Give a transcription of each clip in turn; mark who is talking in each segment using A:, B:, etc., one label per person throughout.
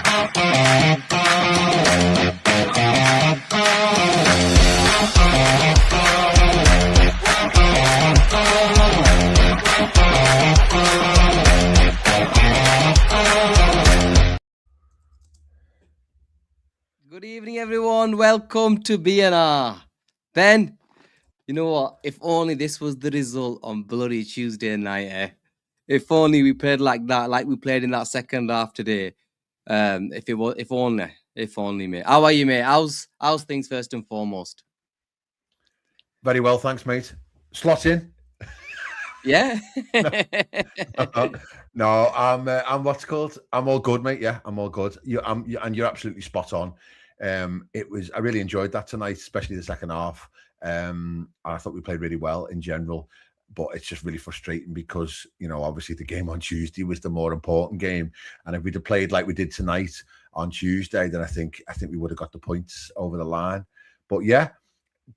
A: Good evening, everyone. Welcome to BNR. Ben, you know what? If only this was the result on bloody Tuesday night. If only we played like that, like we played in that second half today. If only, mate. How are you, mate? How's things first and foremost?
B: Very well, thanks, mate. Slot in.
A: Yeah.
B: No, I'm what's called. I'm all good, mate. Yeah, I'm all good. And you're absolutely spot on. I really enjoyed that tonight, especially the second half. I thought we played really well in general, but it's just really frustrating because, obviously the game on Tuesday was the more important game. And if we'd have played like we did tonight on Tuesday, then I think we would have got the points over the line. But yeah,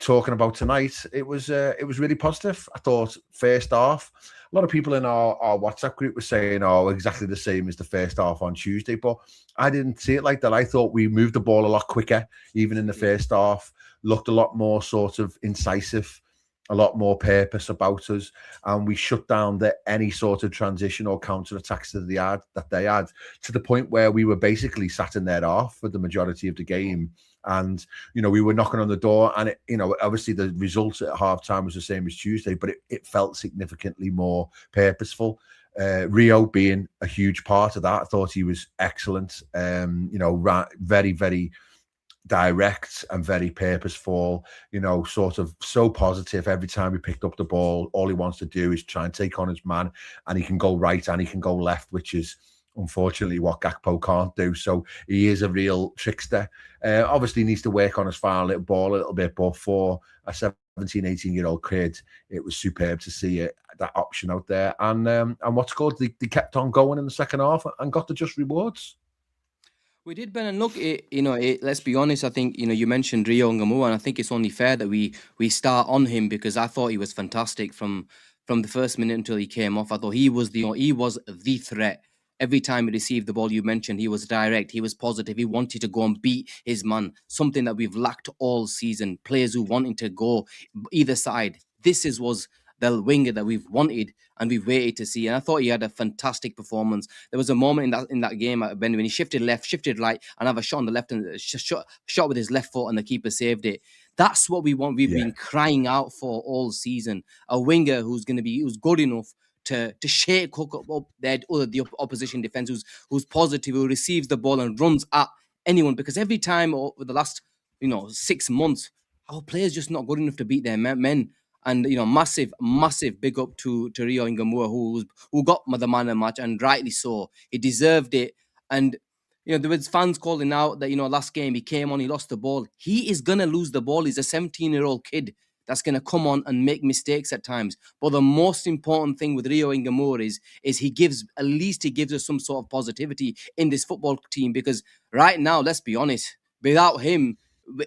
B: talking about tonight, it was really positive. I thought first half, a lot of people in our WhatsApp group were saying, "Oh, exactly the same as the first half on Tuesday," but I didn't see it like that. I thought we moved the ball a lot quicker, even in the first half. Looked a lot more sort of incisive, a lot more purpose about us, and we shut down any sort of transition or counter attacks that they had to the point where we were basically sat in their half for the majority of the game. And, we were knocking on the door, and, obviously the result at halftime was the same as Tuesday, but it felt significantly more purposeful. Rio being a huge part of that. I thought he was excellent. Very, very direct and very purposeful, sort of so positive. Every time he picked up the ball, all he wants to do is try and take on his man, and he can go right and he can go left, which is unfortunately what Gakpo can't do. So he is a real trickster. Obviously needs to work on his final ball a little bit, but for a 17, 18-year-old kid, it was superb to see that option out there. And what's good, they kept on going in the second half and got the just rewards.
A: We did, Ben, and look, let's be honest. I think you mentioned Rio Ngamua, and I think it's only fair that we start on him because I thought he was fantastic from the first minute until he came off. I thought he was the threat. Every time he received the ball, you mentioned he was direct, he was positive, he wanted to go and beat his man. Something that we've lacked all season. Players who wanting to go either side. This was the winger that we've wanted and we've waited to see. And I thought he had a fantastic performance. There was a moment in that game, Ben, when he shifted left, shifted right, and have a shot on the left and shot with his left foot, and the keeper saved it. That's what we want. We've been crying out for all season. A winger who's good enough to shake up the opposition defense, who's positive, who receives the ball and runs at anyone. Because every time over the last 6 months, our players just not good enough to beat their men. And massive big up to Rio Ngamua, who got the man of the match, and rightly so. He deserved it. And there was fans calling out that last game he came on, he lost the ball. He is gonna lose the ball. He's a 17-year-old kid that's gonna come on and make mistakes at times. But the most important thing with Rio Ngamua is he gives us some sort of positivity in this football team, because right now, let's be honest, without him,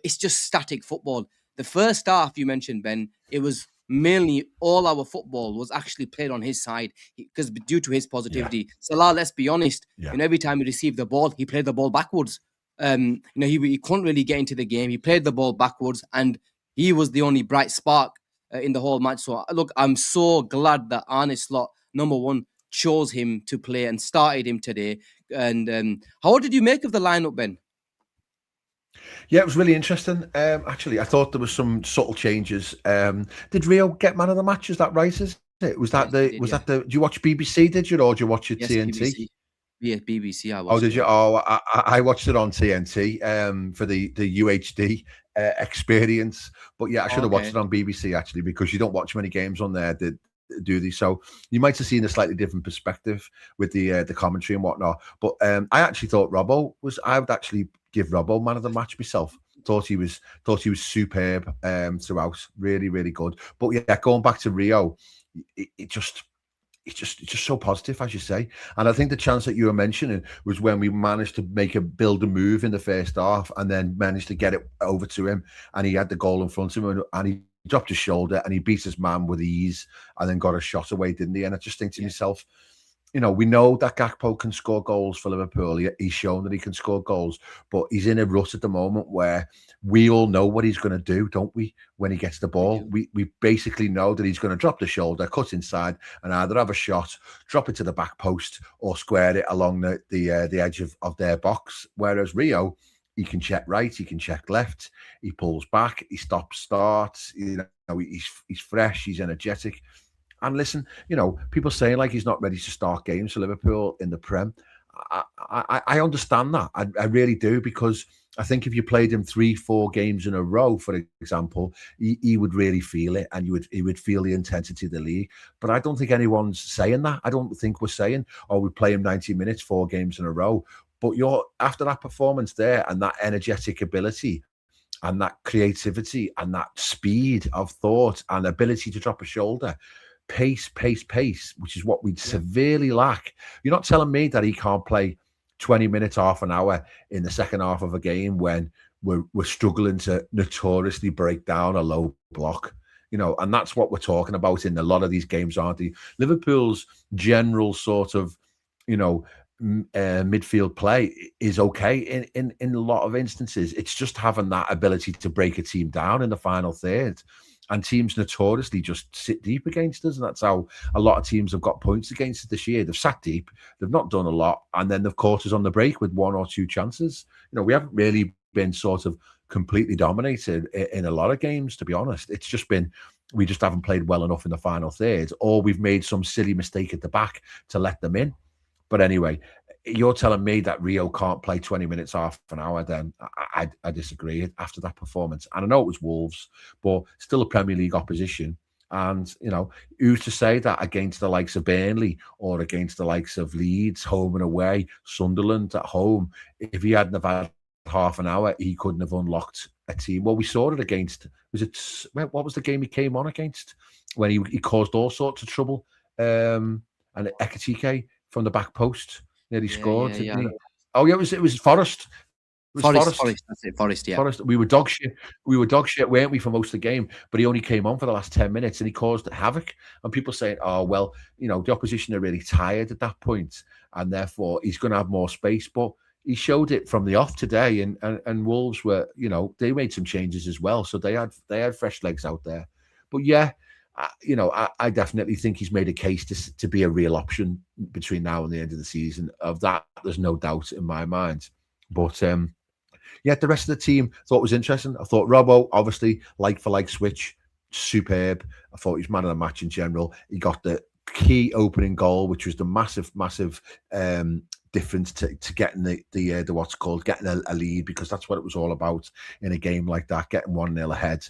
A: it's just static football. The first half you mentioned, Ben, it was mainly all our football was actually played on his side because due to his positivity. Yeah. Salah, let's be honest, every time he received the ball, he played the ball backwards. He couldn't really get into the game. He played the ball backwards, and he was the only bright spark in the whole match. So look, I'm so glad that Arne Slot, number one, chose him to play and started him today. And how did you make of the lineup, Ben?
B: Yeah, it was really interesting. Actually, I thought there was some subtle changes. Did Rio get man of the match? Is that right? Is it? Was that the? Do you watch BBC? Did you, or did you watch it TNT?
A: BBC. Yeah, BBC. I watched.
B: Oh, did you? Oh, I watched it on TNT for the UHD experience. But yeah, I should have watched it on BBC actually, because you don't watch many games on there. Do these, so you might have seen a slightly different perspective with the commentary and whatnot. But I actually thought Robbo was. I would actually give Robbo man of the match myself. Thought he was superb throughout. Really, really good. But yeah, going back to Rio, it's just so positive, as you say. And I think the chance that you were mentioning was when we managed to build a move in the first half, and then managed to get it over to him, and he had the goal in front of him, and he dropped his shoulder and he beat his man with ease, and then got a shot away, didn't he? And I just think to myself, we know that Gakpo can score goals for Liverpool. He's shown that he can score goals, but he's in a rut at the moment where we all know what he's going to do, don't we? When he gets the
A: We
B: ball,
A: do.
B: we basically know that he's going to drop the shoulder, cut inside, and either have a shot, drop it to the back post, or square it along the edge of their box. Whereas Rio, he can check right, he can check left, he pulls back, he stops, starts. He's fresh, he's energetic. And listen, people saying like he's not ready to start games for Liverpool in the Prem. I understand that. I really do, because I think if you played him 3-4 games in a row, for example, he would really feel it, and he would feel the intensity of the league. But I don't think anyone's saying that. I don't think we're saying, oh, we play him 90 minutes, 4 games in a row. But you're after that performance there and that energetic ability and that creativity and that speed of thought and ability to drop a shoulder, pace, which is what we'd
A: Yeah.
B: severely lack. You're not telling me that he can't play 20 minutes, half an hour in the second half of a game when we're struggling to notoriously break down a low block. And that's what we're talking about in a lot of these games, aren't they? Liverpool's general sort of, you know, midfield play is okay in a lot of instances. It's just having that ability to break a team down in the final third. And teams notoriously just sit deep against us. And that's how a lot of teams have got points against us this year. They've sat deep, they've not done a lot, and then they've caught us on the break with 1 or 2 chances. We haven't really been sort of completely dominated in a lot of games, to be honest. It's just been, we just haven't played well enough in the final third, or we've made some silly mistake at the back to let them in. But anyway, you're telling me that Rio can't play 20 minutes, half an hour, then I disagree after that performance. And I know it was Wolves, but still a Premier League opposition. And, who's to say that against the likes of Burnley or against the likes of Leeds, home and away, Sunderland at home, if he hadn't have had half an hour, he couldn't have unlocked a team. Well, we saw it against, what was the game he came on against? When he caused all sorts of trouble. And Ekatike from the back post nearly scored, didn't he? Oh yeah, it was Forest. It was Forest.
A: That's it, Forest, yeah.
B: Forest. We were dog shit. We were dog shit, weren't we, for most of the game? But he only came on for the last 10 minutes, and he caused havoc. And people saying, "Oh well, the opposition are really tired at that point, and therefore he's going to have more space." But he showed it from the off today, and Wolves were, they made some changes as well, so they had fresh legs out there. But yeah, I definitely think he's made a case to be a real option between now and the end of the season. Of that, there's no doubt in my mind. But yeah, the rest of the team thought was interesting. I thought Robbo, obviously, like for like switch, superb. I thought he was man of the match in general. He got the key opening goal, which was the massive difference to getting the what's called getting a lead, because that's what it was all about in a game like that, getting 1-0 ahead.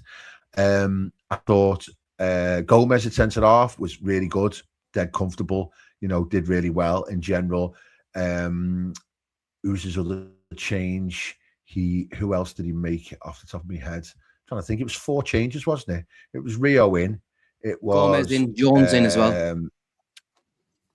B: I thought Gomez at centre half was really good, dead comfortable, did really well in general. Who's his other change? Who else did he make off the top of my head? I'm trying to think. It was 4 changes, wasn't it? It was Rio in. It was
A: Gomez in, Jones in as well.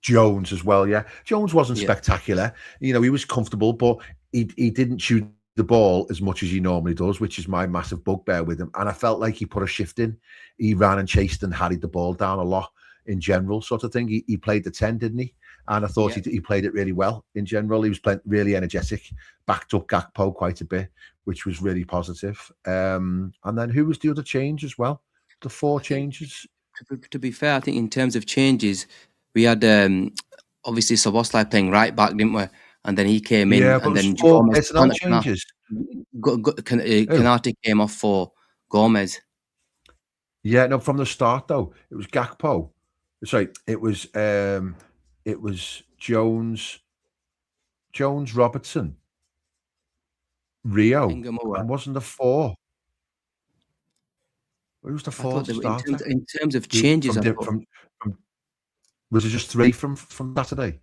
B: Jones as well, yeah. Jones wasn't spectacular. He was comfortable, but he didn't shoot the ball as much as he normally does, which is my massive bugbear with him. And I felt like he put a shift in. He ran and chased and harried the ball down a lot in general, sort of thing. He played the 10, didn't he? And I thought he played it really well in general. He was playing really energetic, backed up Gakpo quite a bit, which was really positive. And then who was the other change as well? The 4 changes.
A: To be fair, I think in terms of changes, we had obviously Szoboszlai playing right back, didn't we? And then he came in, and then
B: 4 personnel changes.
A: Kanate came off for Gomez.
B: Yeah, no, from the start though, it was Gakpo. Sorry, it was Jones, Robertson, Rio, and wasn't the 4? Who was the 4th starter?
A: In terms of changes,
B: was it just 3 from Saturday?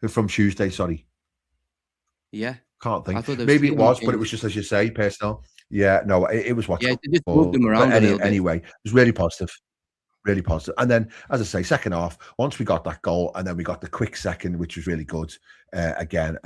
B: From Tuesday, sorry.
A: Yeah.
B: Can't think. Maybe it was, but it was just, as you say, personnel. Yeah, no, it was what's
A: they just moved them around
B: anyway, it was really positive. Really positive. And then, as I say, second half, once we got that goal, and then we got the quick second, which was really good. Again,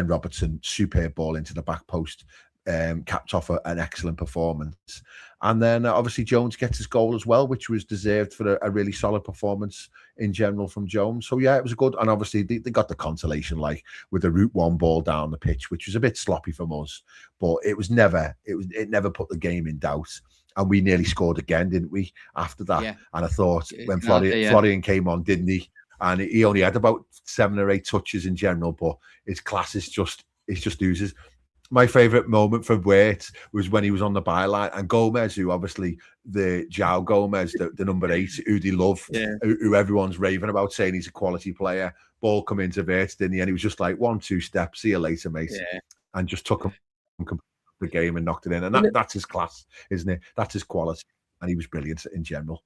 B: Robertson, superb ball into the back post. capped off an excellent performance. And then obviously Jones gets his goal as well, which was deserved for a really solid performance in general from Jones. So yeah, it was good. And obviously they got the consolation, like with the route one ball down the pitch, which was a bit sloppy from us, but it never put the game in doubt. And we nearly scored again, didn't we? After that,
A: Yeah.
B: and I thought when
A: Yeah.
B: Florian came on, didn't he? And he only had about 7 or 8 touches in general, but his class is just oozes. My favourite moment from Waite was when he was on the byline and Gomez, who obviously the João Gomez, the number 8, who they love, who everyone's raving about, saying he's a quality player. Ball come into Waite, didn't he? And he was just like 1-2 steps, see you later, mate, and just took him the game and knocked it in. And that's his class, isn't it? That's his quality, and he was brilliant in general.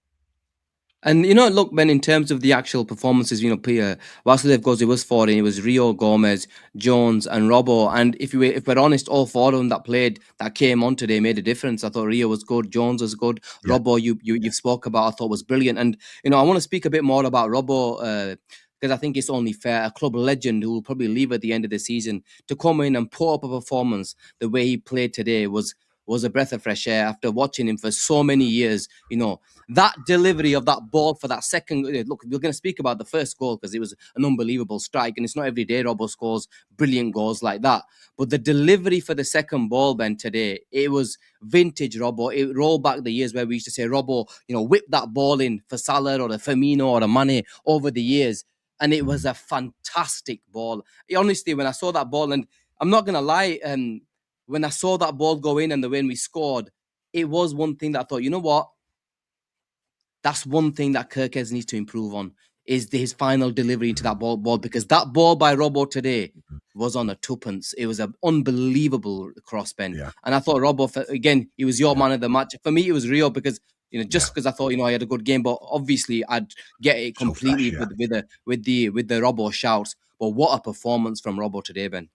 A: And look, Ben, in terms of the actual performances, Vasudev goes, it was 4, and it was Rio, Gomez, Jones, and Robbo. And if we're honest, all 4 of them that came on today made a difference. I thought Rio was good, Jones was good, Robbo, you've spoke about, I thought was brilliant. And I want to speak a bit more about Robbo, because I think it's only fair. A club legend who will probably leave at the end of the season to come in and put up a performance the way he played today was a breath of fresh air after watching him for so many years. That delivery of that ball for that second. Look, we're going to speak about the first goal because it was an unbelievable strike, and it's not every day Robbo scores brilliant goals like that. But the delivery for the second ball, Ben, today, it was vintage Robbo. It rolled back the years where we used to say Robbo, whip that ball in for Salah or a Firmino or a Mane over the years. And it was a fantastic ball. Honestly, when I saw that ball, and I'm not going to lie, when I saw that ball go in and the way we scored, it was one thing that I thought, you know what? That's one thing that Kirkes needs to improve on, is his final delivery into that ball, because that ball by Robbo today was on a tuppence. It was an unbelievable cross, Ben.
B: Yeah.
A: And I thought Robbo, again, he was your man of the match. For me, it was Rio because, just because I thought, I had a good game, but obviously I'd get it completely
B: So fresh,
A: with the Robbo shouts. But what a performance from Robbo today, Ben.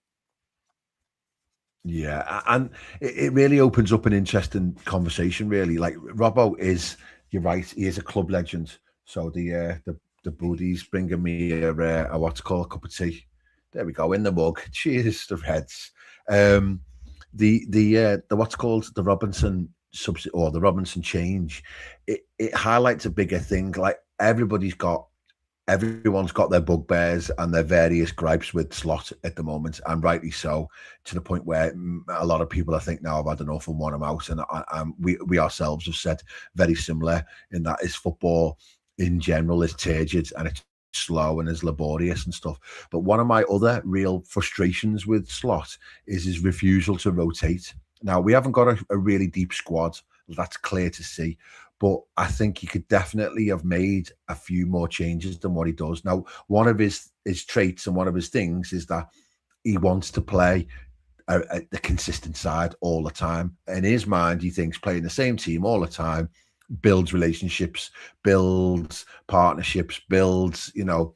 B: Yeah, and it really opens up an interesting conversation, really. Like Robbo is, you're right, he is a club legend. So the buddies bringing me a what's called a cup of tea. There we go, in the mug. Cheers, the Reds. The what's called the Robinson or the Robinson change. It highlights a bigger thing. Like everyone's got their bugbears and their various gripes with Slot at the moment, and rightly so, to the point where a lot of people, I think, now have had enough and want him out. And we ourselves have said very similar, in that his football in general is turgid and it's slow and is laborious and stuff. But one of my other real frustrations with Slot is his refusal to rotate. Now, we haven't got a really deep squad, that's clear to see. But I think he could definitely have made a few more changes than what he does. Now, one of his traits and one of his things is that he wants to play the consistent side all the time. In his mind, he thinks playing the same team all the time builds relationships, builds partnerships, builds, builds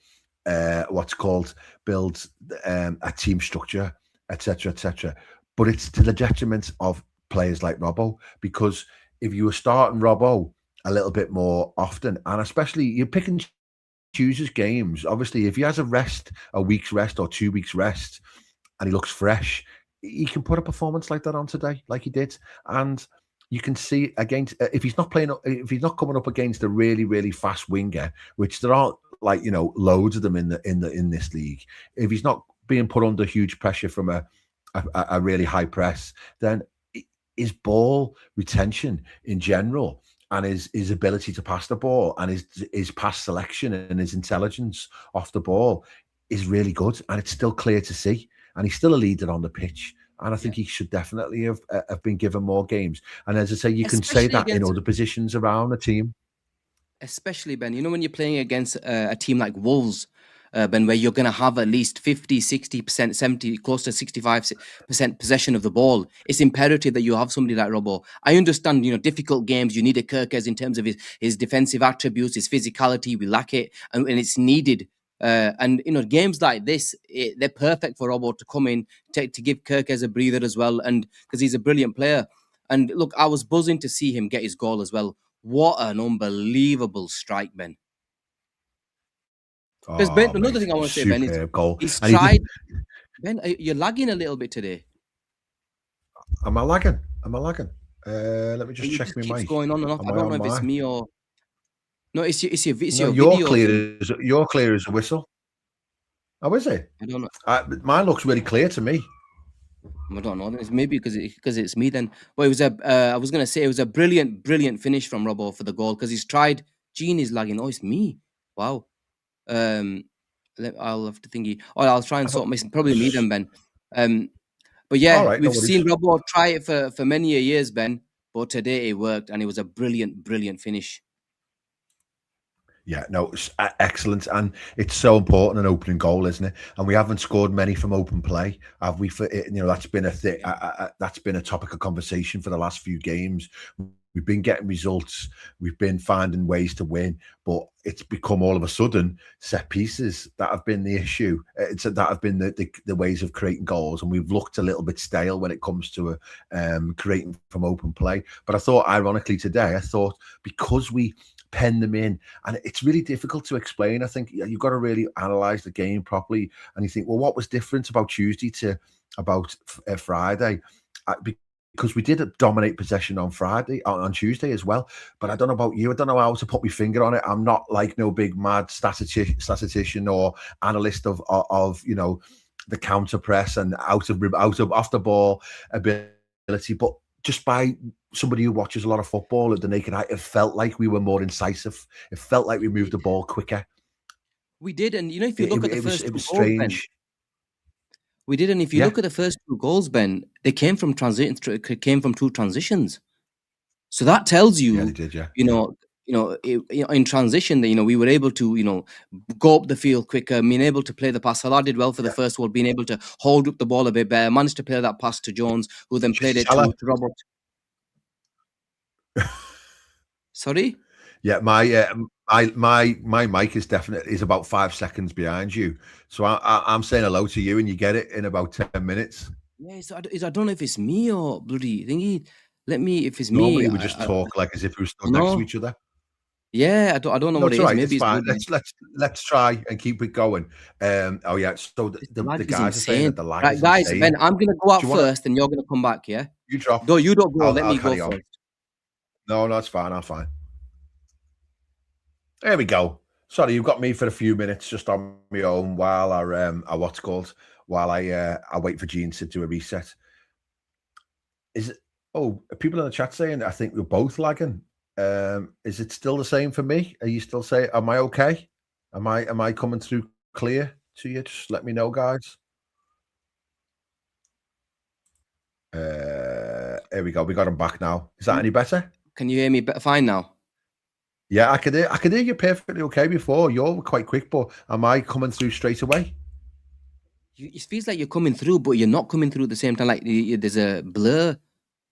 B: a team structure, etc., etc. But it's to the detriment of players like Robbo, because if you were starting Robbo a little bit more often, and especially you pick and choose his games. Obviously, if he has a week's rest or 2 weeks rest, and he looks fresh, he can put a performance like that on today, like he did. And you can see against if he's not coming up against a really, really fast winger, which there aren't loads of them in this league. If he's not being put under huge pressure from a really high press, then his ball retention in general and his ability to pass the ball and his pass selection and his intelligence off the ball is really good, and it's still clear to see. And he's still a leader on the pitch, and I think he should definitely have been given more games. And as I say, you can say that in other positions around the team.
A: Especially, Ben, when you're playing against a team like Wolves, Ben, where you're going to have at least 50, 60%, 70, close to 65% possession of the ball, it's imperative that you have somebody like Robbo. I understand, difficult games, you need a Kirkes in terms of his defensive attributes, his physicality, we lack it, and it's needed. And games like this, they're perfect for Robbo to come in, to give Kirkes a breather as well, and because he's a brilliant player. And look, I was buzzing to see him get his goal as well. What an unbelievable strike, Ben. Because Ben, another thing I want to say, Ben, is
B: goal.
A: he's tried. Ben, you're lagging a little bit today.
B: Am I lagging? Let me just
A: It
B: check
A: just
B: my
A: keeps
B: mic.
A: going on and off.
B: Am
A: I
B: I
A: don't know
B: on
A: if it's
B: my?
A: me or no. It's
B: No,
A: your video thing.
B: you're clear as a whistle. Oh, is it?
A: I don't know.
B: Mine looks really clear to me.
A: I don't know. It's maybe because it's me then. Well, it was a. I was gonna say it was a brilliant finish from Robbo for the goal because he's tried. Gene is lagging. Oh, it's me. Wow. Um, I'll have to thingy. Oh, I'll try and sort. Probably me then, Ben. But
B: All
A: yeah,
B: right, no
A: we've
B: worries.
A: seen Robbo try it for many years, Ben. But today it worked, and it was a brilliant finish.
B: Yeah, no, it's excellent, and it's so important an opening goal, isn't it? And we haven't scored many from open play, have we? For it, that's been a thing. That's been a topic of conversation for the last few games. We've been getting results, we've been finding ways to win, but it's become all of a sudden set pieces that have been the issue. That have been the ways of creating goals, and we've looked a little bit stale when it comes to creating from open play. But I thought, ironically, today, because we pen them in, and it's really difficult to explain. I think you've got to really analyze the game properly, and you think, well, what was different about Tuesday to about Friday? Because we did dominate possession on Friday, on Tuesday as well. But I don't know about you. I don't know how to put my finger on it. I'm not like no big mad statistician or analyst of the counter press and out of off the ball ability, but just by somebody who watches a lot of football at the naked eye, it felt like we were more incisive. It felt like we moved the ball quicker.
A: We did, and if you look at the first
B: it was
A: two goals, Ben,
B: strange.
A: we did, and if you look at the first two goals, Ben, they came from two transitions. So that tells you,
B: Yeah, they did, yeah.
A: In transition, that we were able to, go up the field quicker, being able to play the pass. Salah did well for the first one, being able to hold up the ball a bit better, managed to play that pass to Jones, who then played it to Robbo. Sorry?
B: Yeah, my mic is about 5 seconds behind you, so I'm saying hello to you, and you get it in about 10 minutes.
A: Yeah, I don't know if it's me or bloody thingy. If it's me.
B: Normally we just talk like as if we were stood next to each other.
A: Yeah, I don't know
B: No,
A: what
B: it's
A: it
B: all
A: is.
B: right.
A: Maybe
B: It's
A: it's
B: fine.
A: me.
B: Let's try and keep it going. Oh yeah. So
A: The lag
B: the
A: is
B: guys are saying
A: insane.
B: that the lag
A: Right,
B: is
A: guys,
B: insane.
A: Ben, I'm gonna go out
B: Do you wanna-
A: first, and you're gonna come back. Yeah.
B: You drop.
A: No, you don't go. Let
B: I'll
A: me go
B: carry on.
A: first.
B: No, it's fine. I'm fine. There we go. Sorry, you've got me for a few minutes just on my own while I wait for Gene to do a reset. Is it? Oh, people in the chat saying I think we're both lagging. Is it still the same for me? Are you still saying? Am I okay? Am I coming through clear to you? Just let me know, guys. Here we go. We got him back now. Is that any better?
A: Can you hear me fine now?
B: Yeah, I could hear you perfectly okay before. You're quite quick, but am I coming through straight away?
A: It feels like you're coming through, but you're not coming through at the same time. Like there's a blur.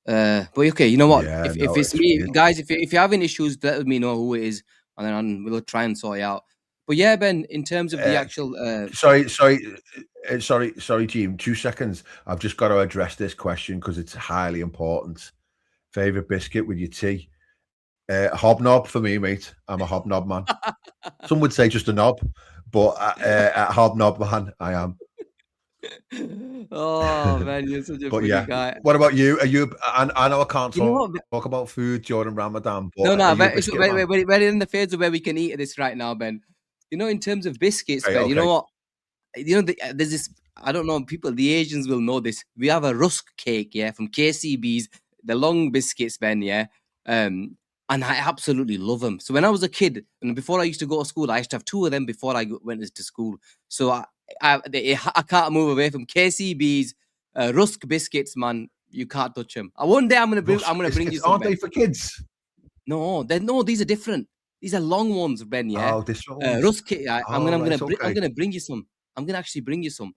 A: But okay, you know what?
B: Yeah,
A: If
B: no,
A: it's
B: it's
A: me,
B: weird.
A: guys, if you're having issues, let me know who it is, and then we'll try and sort it out. But yeah, Ben, in terms of the actual,
B: Sorry, Gene. 2 seconds. I've just got to address this question because it's highly important. Favorite biscuit with your tea? Hobnob for me, mate. I'm a hobnob man. Some would say just a knob, but a hobnob man, I am.
A: Oh man, you're such a
B: But
A: funny
B: yeah,
A: guy.
B: what about you? Are you? I know I can't
A: You know what?
B: talk about food during Ramadan, but
A: No,
B: are you a
A: but
B: biscuit man?
A: we're in the phase of where we can eat this right now, Ben. In terms of biscuits, Ben.
B: Okay.
A: You know what? There's this. I don't know. The Asians will know this. We have a rusk cake, yeah, from KCB's, the long biscuits, Ben, yeah. And I absolutely love them. So when I was a kid, and before I used to go to school, I used to have 2 of them before I went to school. So I can't move away from KCB's rusk biscuits, man. You can't touch them. One day I'm gonna bring you some.
B: Aren't they for kids?
A: No, these are different. These are long ones, Ben. Yeah.
B: Oh, different ones.
A: Rusk cake. I'm gonna bring you some. I'm gonna actually bring you some.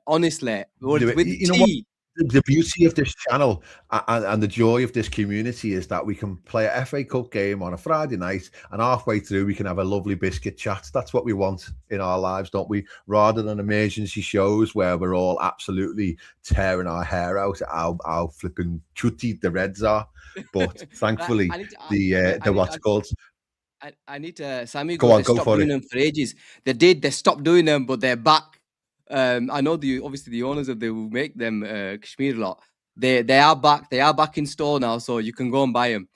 A: Honestly, with
B: You know what? The beauty of this channel and the joy of this community is that we can play a FA Cup game on a Friday night, and halfway through we can have a lovely biscuit chat. That's what we want in our lives, don't we? Rather than emergency shows where we're all absolutely tearing our hair out, how flipping chutty the Reds are. But thankfully, the what's called.
A: I need to. Sammy,
B: go
A: stop doing them for ages. They stopped doing them, but they're back. I know obviously the owners of they will make them Kashmir a lot. they are back. They are back in store now, so you can go and buy them.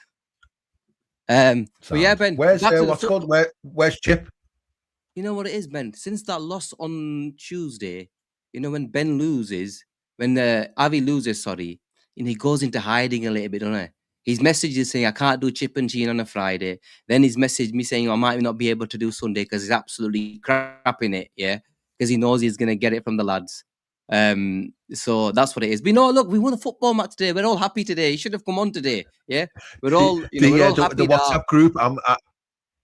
A: But yeah, Ben,
B: Where's
A: back to the
B: what's
A: football.
B: called where's Chip?
A: You know what it is, Ben? Since that loss on Tuesday, when Ben loses, when Avi loses, sorry, he goes into hiding a little bit, don't he? His message is saying, I can't do chip and cheese on a Friday. Then he's messaged me saying, I might not be able to do Sunday because he's absolutely crapping it, yeah? Because he knows he's going to get it from the lads. So that's what it is. But look, we won a football match today. We're all happy today. He should have come on today, yeah? We're all, we're all happy.
B: The WhatsApp group,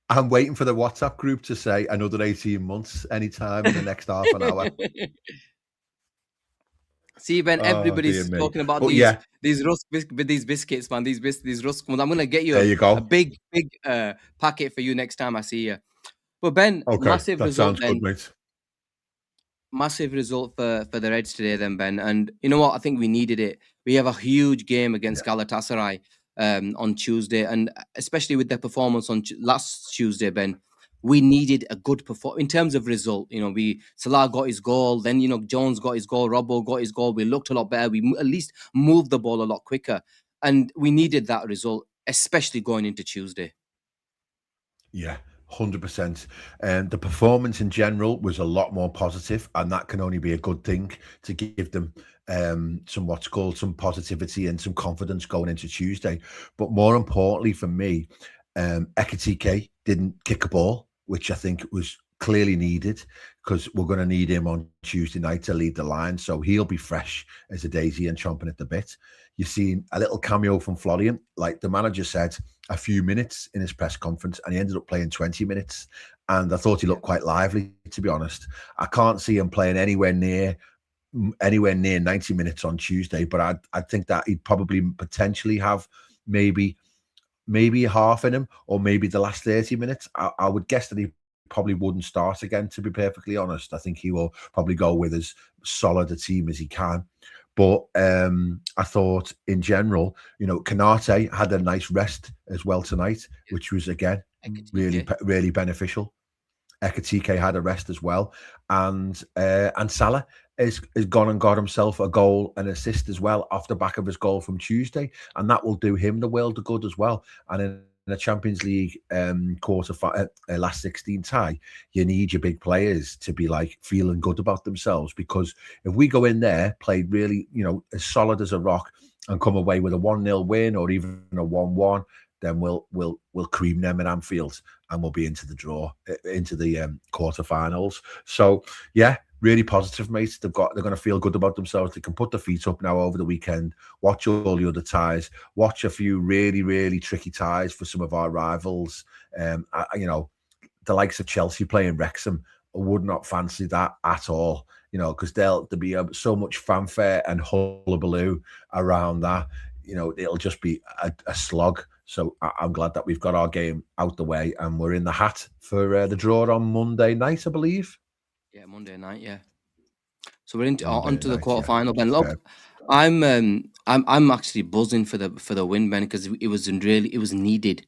B: I'm waiting for the WhatsApp group to say another 18 months anytime in the next half an hour.
A: See, Ben, everybody's talking about these biscuits, man. These rusk ones. I'm gonna get you a big packet for you next time I see you. But Ben, massive result then. Good, mate. Massive result for the Reds today, then, Ben. And you know what? I think we needed it. We have a huge game against Galatasaray on Tuesday, and especially with their performance on last Tuesday, Ben. We needed a good performance in terms of result. Salah got his goal, then Jones got his goal, Robbo got his goal. We looked a lot better. We at least moved the ball a lot quicker, and we needed that result, especially going into Tuesday.
B: Yeah, 100%. And the performance in general was a lot more positive, and that can only be a good thing to give them some what's called some positivity and some confidence going into Tuesday. But more importantly for me, Ekitike didn't kick a ball, which I think was clearly needed because we're going to need him on Tuesday night to lead the line. So he'll be fresh as a daisy and chomping at the bit. You've seen a little cameo from Florian, like the manager said, a few minutes in his press conference, and he ended up playing 20 minutes. And I thought he looked quite lively, to be honest. I can't see him playing anywhere near 90 minutes on Tuesday, but I think that he'd probably potentially have maybe half in him, or maybe the last 30 minutes. I would guess that he probably wouldn't start again, to be perfectly honest. I think he will probably go with as solid a team as he can. But I thought in general, Kanate had a nice rest as well tonight, which was again really beneficial. Ekitike had a rest as well, and Salah has gone and got himself a goal and assist as well off the back of his goal from Tuesday, and that will do him the world of good as well. And in a Champions League last 16 tie, you need your big players to be like feeling good about themselves, because if we go in there, played really, as solid as a rock, and come away with a 1-0 win or even a 1-1, then we'll cream them in Anfield and we'll be into the draw, into the quarterfinals. So yeah, really positive, mate. They're going to feel good about themselves. They can put their feet up now over the weekend, watch all the other ties, watch a few really, really tricky ties for some of our rivals. The likes of Chelsea playing Wrexham, I would not fancy that at all, because there'll be so much fanfare and hullabaloo around that. It'll just be a slog. So I'm glad that we've got our game out the way and we're in the hat for the draw on Monday night, I believe.
A: Yeah, Monday night. Yeah. So we're onto the quarterfinal. Ben, look, I'm actually buzzing for the win, Ben, because it was needed.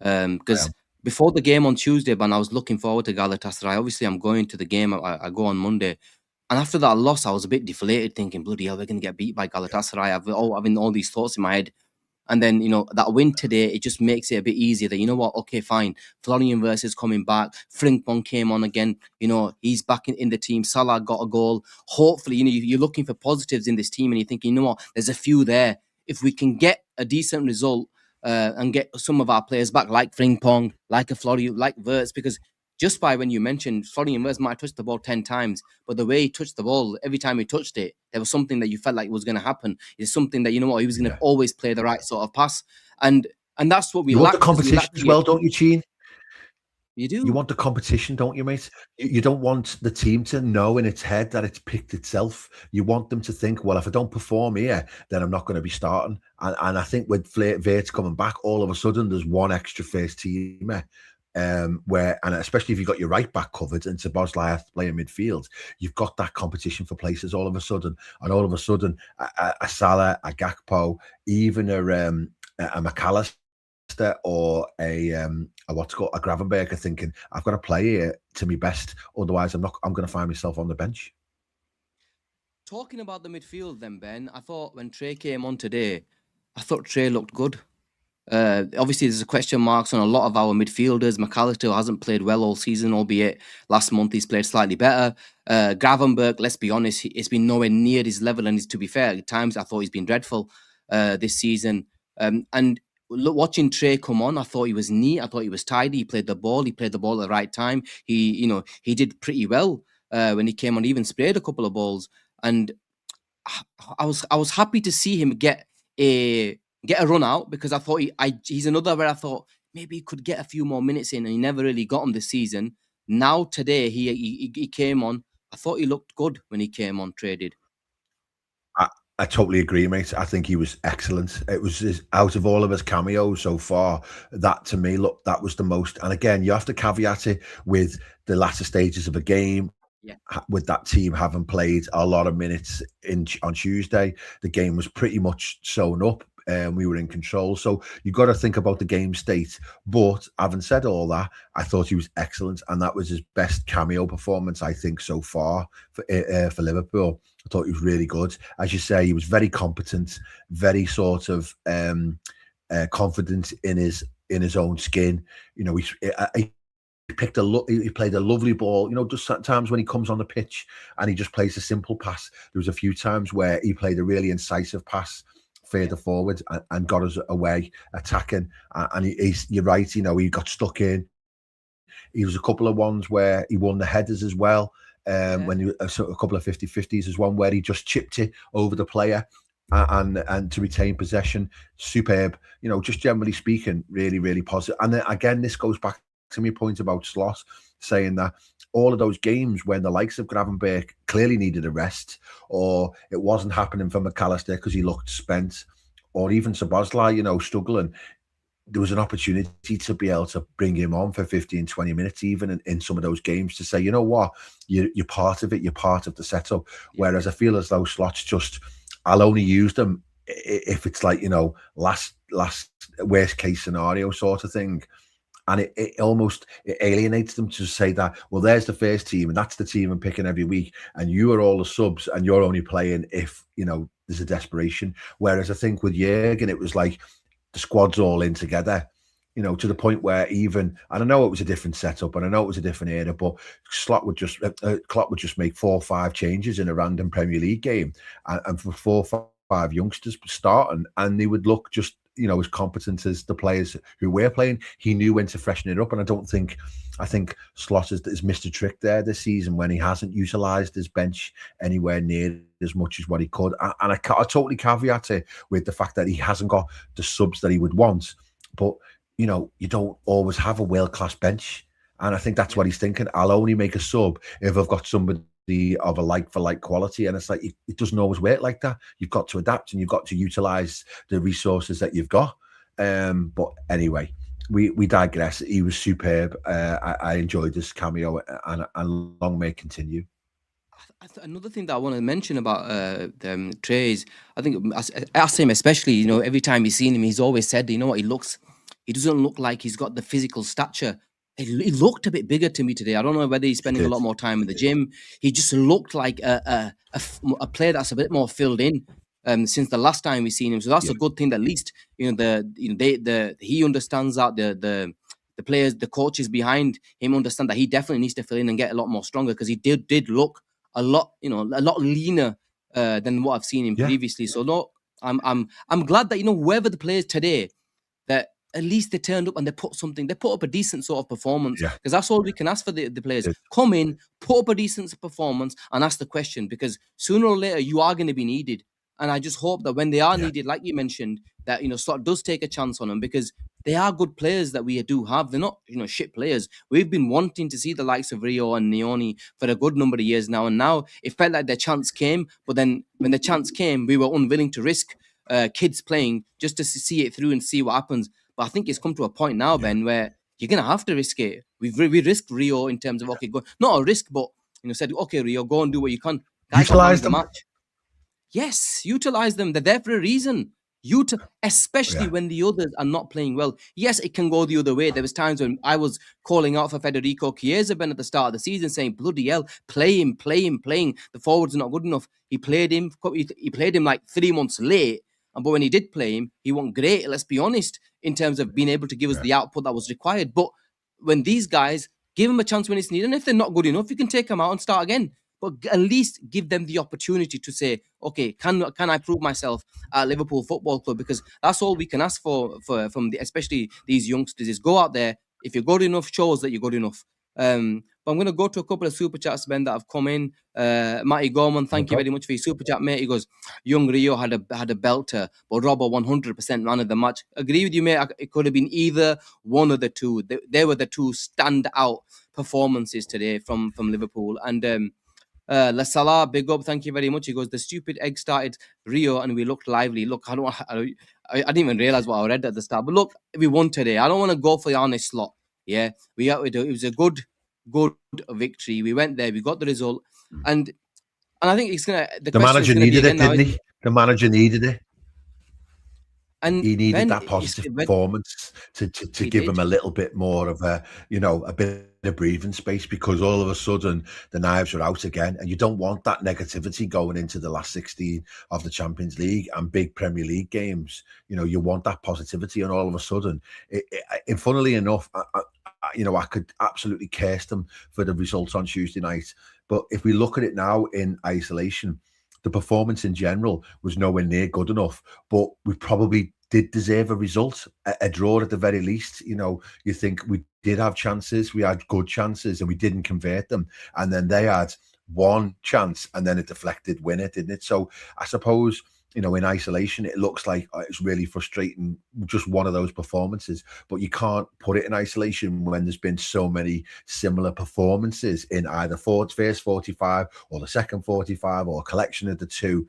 A: Because before the game on Tuesday, Ben, I was looking forward to Galatasaray. Obviously, I'm going to the game. I go on Monday. And after that loss, I was a bit deflated, thinking, bloody hell, we're going to get beat by Galatasaray. Having all these thoughts in my head. And then, that win today, it just makes it a bit easier that, what, okay, fine. Florian Wirtz is coming back. Frimpong came on again. He's back in the team. Salah got a goal. Hopefully, you're looking for positives in this team and you're thinking, what, there's a few there. If we can get a decent result and get some of our players back, like Frimpong, like a Florian, like Wirtz, because just by when you mentioned Florian Wirtz might touch the ball 10 times, but the way he touched the ball, every time he touched it, there was something that you felt like was going to happen. It's something that, he was going to always play the right sort of pass. And that's what we
B: want the competition as well, don't you, Gene?
A: You do.
B: You want the competition, don't you, mate? You don't want the team to know in its head that it's picked itself. You want them to think, well, if I don't perform here, then I'm not going to be starting. And I think with Wirtz coming back, all of a sudden there's one extra first teamer. And especially if you've got your right back covered and Szoboszlai playing midfield, you've got that competition for places all of a sudden. And all of a sudden, a Salah, a Gakpo, even a McAllister or a Gravenberg are thinking, I've got to play here to my best, otherwise I'm going to find myself on the bench.
A: talking about the midfield then, Ben, I thought when Trey came on today, I thought Trey looked good. Obviously, there's a question marks on a lot of our midfielders. McAllister hasn't played well all season, albeit last month he's played slightly better. Gravenberg, let's be honest, it's been nowhere near his level. And to be fair, at times I thought he's been dreadful this season. And watching Trey come on, I thought he was neat. I thought he was tidy. He played the ball. He played the ball at the right time. He did pretty well when he came on. He even sprayed a couple of balls. And I was happy to see him get a run out, because I thought he's another where I thought maybe he could get a few more minutes in, and he never really got them this season. Now today he came on. I thought he looked good when he came on, traded.
B: I totally agree, mate. I think he was excellent. It was out of all of his cameos so far, that to me, look, that was the most. And again, you have to caveat it with the latter stages of a game.
A: Yeah.
B: With that team having played a lot of minutes on Tuesday, the game was pretty much sewn up and we were in control. So you've got to think about the game state. But having said all that, I thought he was excellent, and that was his best cameo performance, I think, so far for Liverpool. I thought he was really good. As you say, he was very competent, very sort of confident in his own skin. You know, he played a lovely ball. You know, just sometimes when he comes on the pitch and he just plays a simple pass. There was a few times where he played a really incisive pass further forward and got us away attacking. And you're right, you know, he got stuck in. He was a couple of ones where he won the headers as well. When he a couple of 50-50s, there's one where he just chipped it over the player and to retain possession. Superb. You know, just generally speaking, really, really positive. And then again, this goes back to my point about Slot, saying that all of those games when the likes of Gravenberg clearly needed a rest, or it wasn't happening for McAllister because he looked spent, or even Szoboszlai, you know, struggling, there was an opportunity to be able to bring him on for 15, 20 minutes, even in some of those games, to say, you know what, you're part of it, you're part of the setup. Whereas I feel as though Slot's just, I'll only use them if it's like, you know, last worst case scenario sort of thing. And it almost alienates them to say that, well, there's the first team and that's the team I'm picking every week, and you are all the subs and you're only playing if, you know, there's a desperation. Whereas I think with Jurgen, it was like the squad's all in together, you know, to the point where even, and I know it was a different setup and I know it was a different era, but Klopp would just make 4 or 5 changes in a random Premier League game, and for 4 or 5 youngsters starting, and they would look just, you know, as competent as the players who were playing. He knew when to freshen it up, and I think Slot has missed a trick there this season when he hasn't utilised his bench anywhere near as much as what he could. And I totally caveat it with the fact that he hasn't got the subs that he would want. But, you know, you don't always have a world-class bench. And I think that's what he's thinking. I'll only make a sub if I've got somebody of a like-for-like quality. And it's like, it doesn't always work like that. You've got to adapt and you've got to utilise the resources that you've got. But anyway, we digress. He was superb. I enjoyed this cameo, and long may it continue.
A: Another thing that I want to mention about Trey is, I think Asim especially, you know, every time he's seen him, he's always said, you know what, he doesn't look like he's got the physical stature. He looked a bit bigger to me today. I don't know whether he's spending a lot more time in the gym. He just looked like a player that's a bit more filled in since the last time we've seen him. So that's a good thing. That at least, you know, he understands that the players, the coaches behind him understand that he definitely needs to fill in and get a lot more stronger, because he did look a lot, you know, a lot leaner than what I've seen him previously. So no, I'm glad that, you know, whoever the players today, that at least they turned up and they put up a decent sort of performance, because that's all we can ask for the players. Come in, put up a decent performance and ask the question, because sooner or later you are going to be needed. And I just hope that when they are needed, like you mentioned, that, you know, Slot does take a chance on them, because they are good players that we do have. They're not, you know, shit players. We've been wanting to see the likes of Rio and Neoni for a good number of years now, and now it felt like their chance came. But then when the chance came, we were unwilling to risk kids playing just to see it through and see what happens. But I think it's come to a point now, Ben, where you're going to have to risk it. We risked Rio in terms of, okay, go, not a risk, but, you know, said, okay, Rio, go and do what you can.
B: Utilize them.
A: Match. Yes, utilize them. They're there for a reason. Especially when the others are not playing well. Yes, it can go the other way. There was times when I was calling out for Federico Chiesa at the start of the season, saying, bloody hell, play him. The forwards are not good enough. He played him like 3 months late. But when he did play him, he wasn't great, let's be honest, in terms of being able to give us the output that was required. But when these guys, give them a chance when it's needed. And if they're not good enough, you can take them out and start again. But at least give them the opportunity to say, okay, can I prove myself at Liverpool Football Club? Because that's all we can ask for from especially these youngsters is go out there. If you're good enough, show us that you're good enough. But I'm going to go to a couple of super chats, Ben, that have come in. Matty Gorman, thank you very much for your super chat, mate. He goes, young Rio had a belter, but Robbo 100% man of the match. Agree with you, mate. It could have been either one of the two. They were the two standout performances today from Liverpool. And Salah, big up, thank you very much. He goes, the stupid egg started Rio and we looked lively. Look, I didn't even realize what I read at the start. But look, we won today. I don't want to go for the honest slot. Yeah, it was a good victory. We went there, we got the result, and I think it's gonna.
B: The manager needed it, didn't he? The manager needed it.
A: And
B: he needed that positive performance to give him a little bit more of a bit of breathing space, because all of a sudden the knives are out again, and you don't want that negativity going into the last 16 of the Champions League and big Premier League games. You want that positivity, and all of a sudden, and funnily enough, I could absolutely curse them for the results on Tuesday night. But if we look at it now in isolation, the performance in general was nowhere near good enough, but we probably did deserve a result, a draw at the very least. You think we did have chances, we had good chances, and we didn't convert them. And then they had one chance, and then a deflected winner, didn't it? So I suppose, in isolation, it looks like it's really frustrating, just one of those performances. But you can't put it in isolation when there's been so many similar performances in either first 45 or the second 45 or a collection of the two.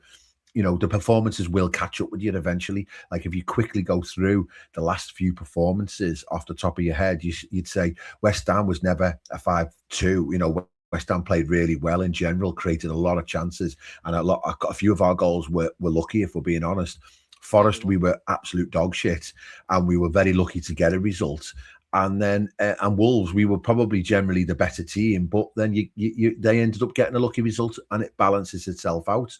B: The performances will catch up with you eventually. Like if you quickly go through the last few performances off the top of your head, you'd say West Ham was never a 5-2. West Ham played really well in general, created a lot of chances, and a few of our goals were lucky, if we're being honest. Forest, we were absolute dog shit, and we were very lucky to get a result. And then and Wolves, we were probably generally the better team, but then they ended up getting a lucky result, and it balances itself out.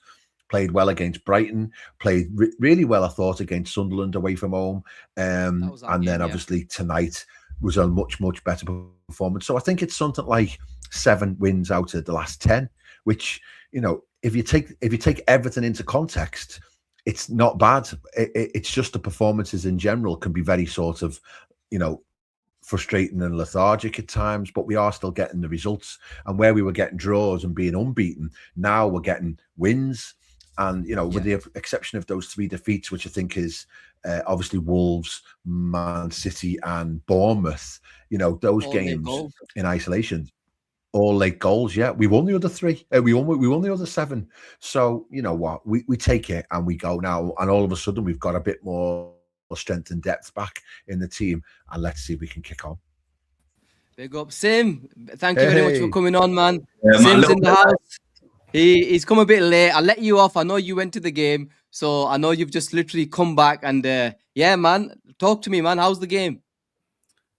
B: Played well against Brighton, played really well, I thought, against Sunderland away from home, and then obviously tonight was a much better performance. So I think it's something like 7 wins out of the last 10, which, if you take everything into context, it's not bad. It's just the performances in general can be very sort of, frustrating and lethargic at times, but we are still getting the results. And where we were getting draws and being unbeaten, now we're getting wins. And, with the exception of those 3 defeats, which I think is obviously Wolves, Man City and Bournemouth, those all games in isolation, all late goals. Yeah, we won the other 3. We won the other 7. So, you know what? We take it and we go now. And all of a sudden, we've got a bit more strength and depth back in the team. And let's see if we can kick on.
A: Big up, Sim. Thank you very much for coming on, man. Sim's in the house. He's come a bit late. I let you off. I know you went to the game, so I know you've just literally come back. And yeah, man, talk to me, man. How's the game?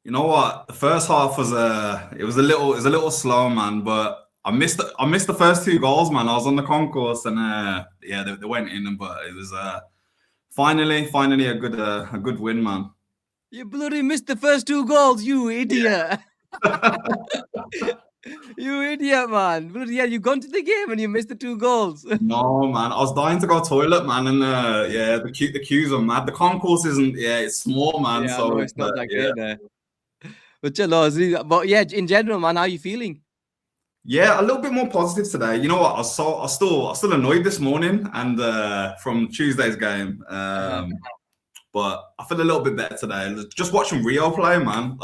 C: You know what? The first half was it was a little slow, man. But I missed the first 2 goals, man. I was on the concourse, and they went in, but it was finally a good win, man.
A: You bloody missed the first 2 goals, you idiot. You idiot, man. Bloody hell, you gone to the game and you missed the 2 goals.
C: No, man. I was dying to go toilet, man. And the queues are mad. The concourse isn't, it's small, man.
A: Yeah, so it's not that great there. But yeah, in general, man, how are you feeling?
C: Yeah, a little bit more positive today. You know what? I was still annoyed this morning and from Tuesday's game. But I feel a little bit better today. Just watching Rio play, man.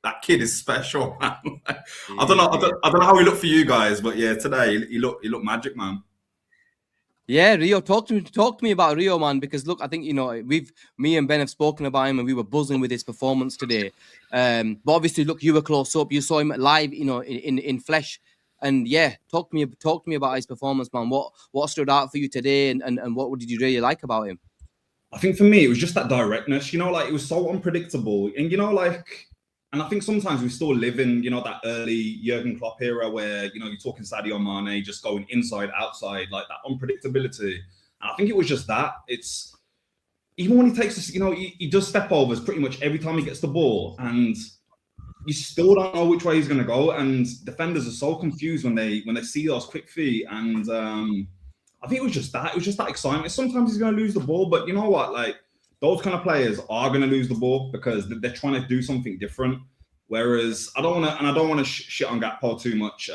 C: That kid is special, man. I don't know how he looked for you guys, but yeah, today he looked magic, man.
A: Yeah, Rio, talk to me about Rio, man, because look, I think, me and Ben have spoken about him and we were buzzing with his performance today. But obviously, look, you were close up, you saw him live, in flesh. And yeah, talk to me about his performance, man. What stood out for you today and what did you really like about him?
C: I think for me, it was just that directness, like it was so unpredictable. And, and I think sometimes we still live in, that early Jurgen Klopp era where, you're talking Sadio Mane, just going inside, outside, like that unpredictability. And I think it was just that. It's even when he takes this, he does step overs pretty much every time he gets the ball. And you still don't know which way he's going to go. And defenders are so confused when they see those quick feet. And I think it was just that. It was just that excitement. Sometimes he's going to lose the ball, but you know what? Like, those kind of players are going to lose the ball because they're trying to do something different. Whereas I don't want to shit on Gakpo too much.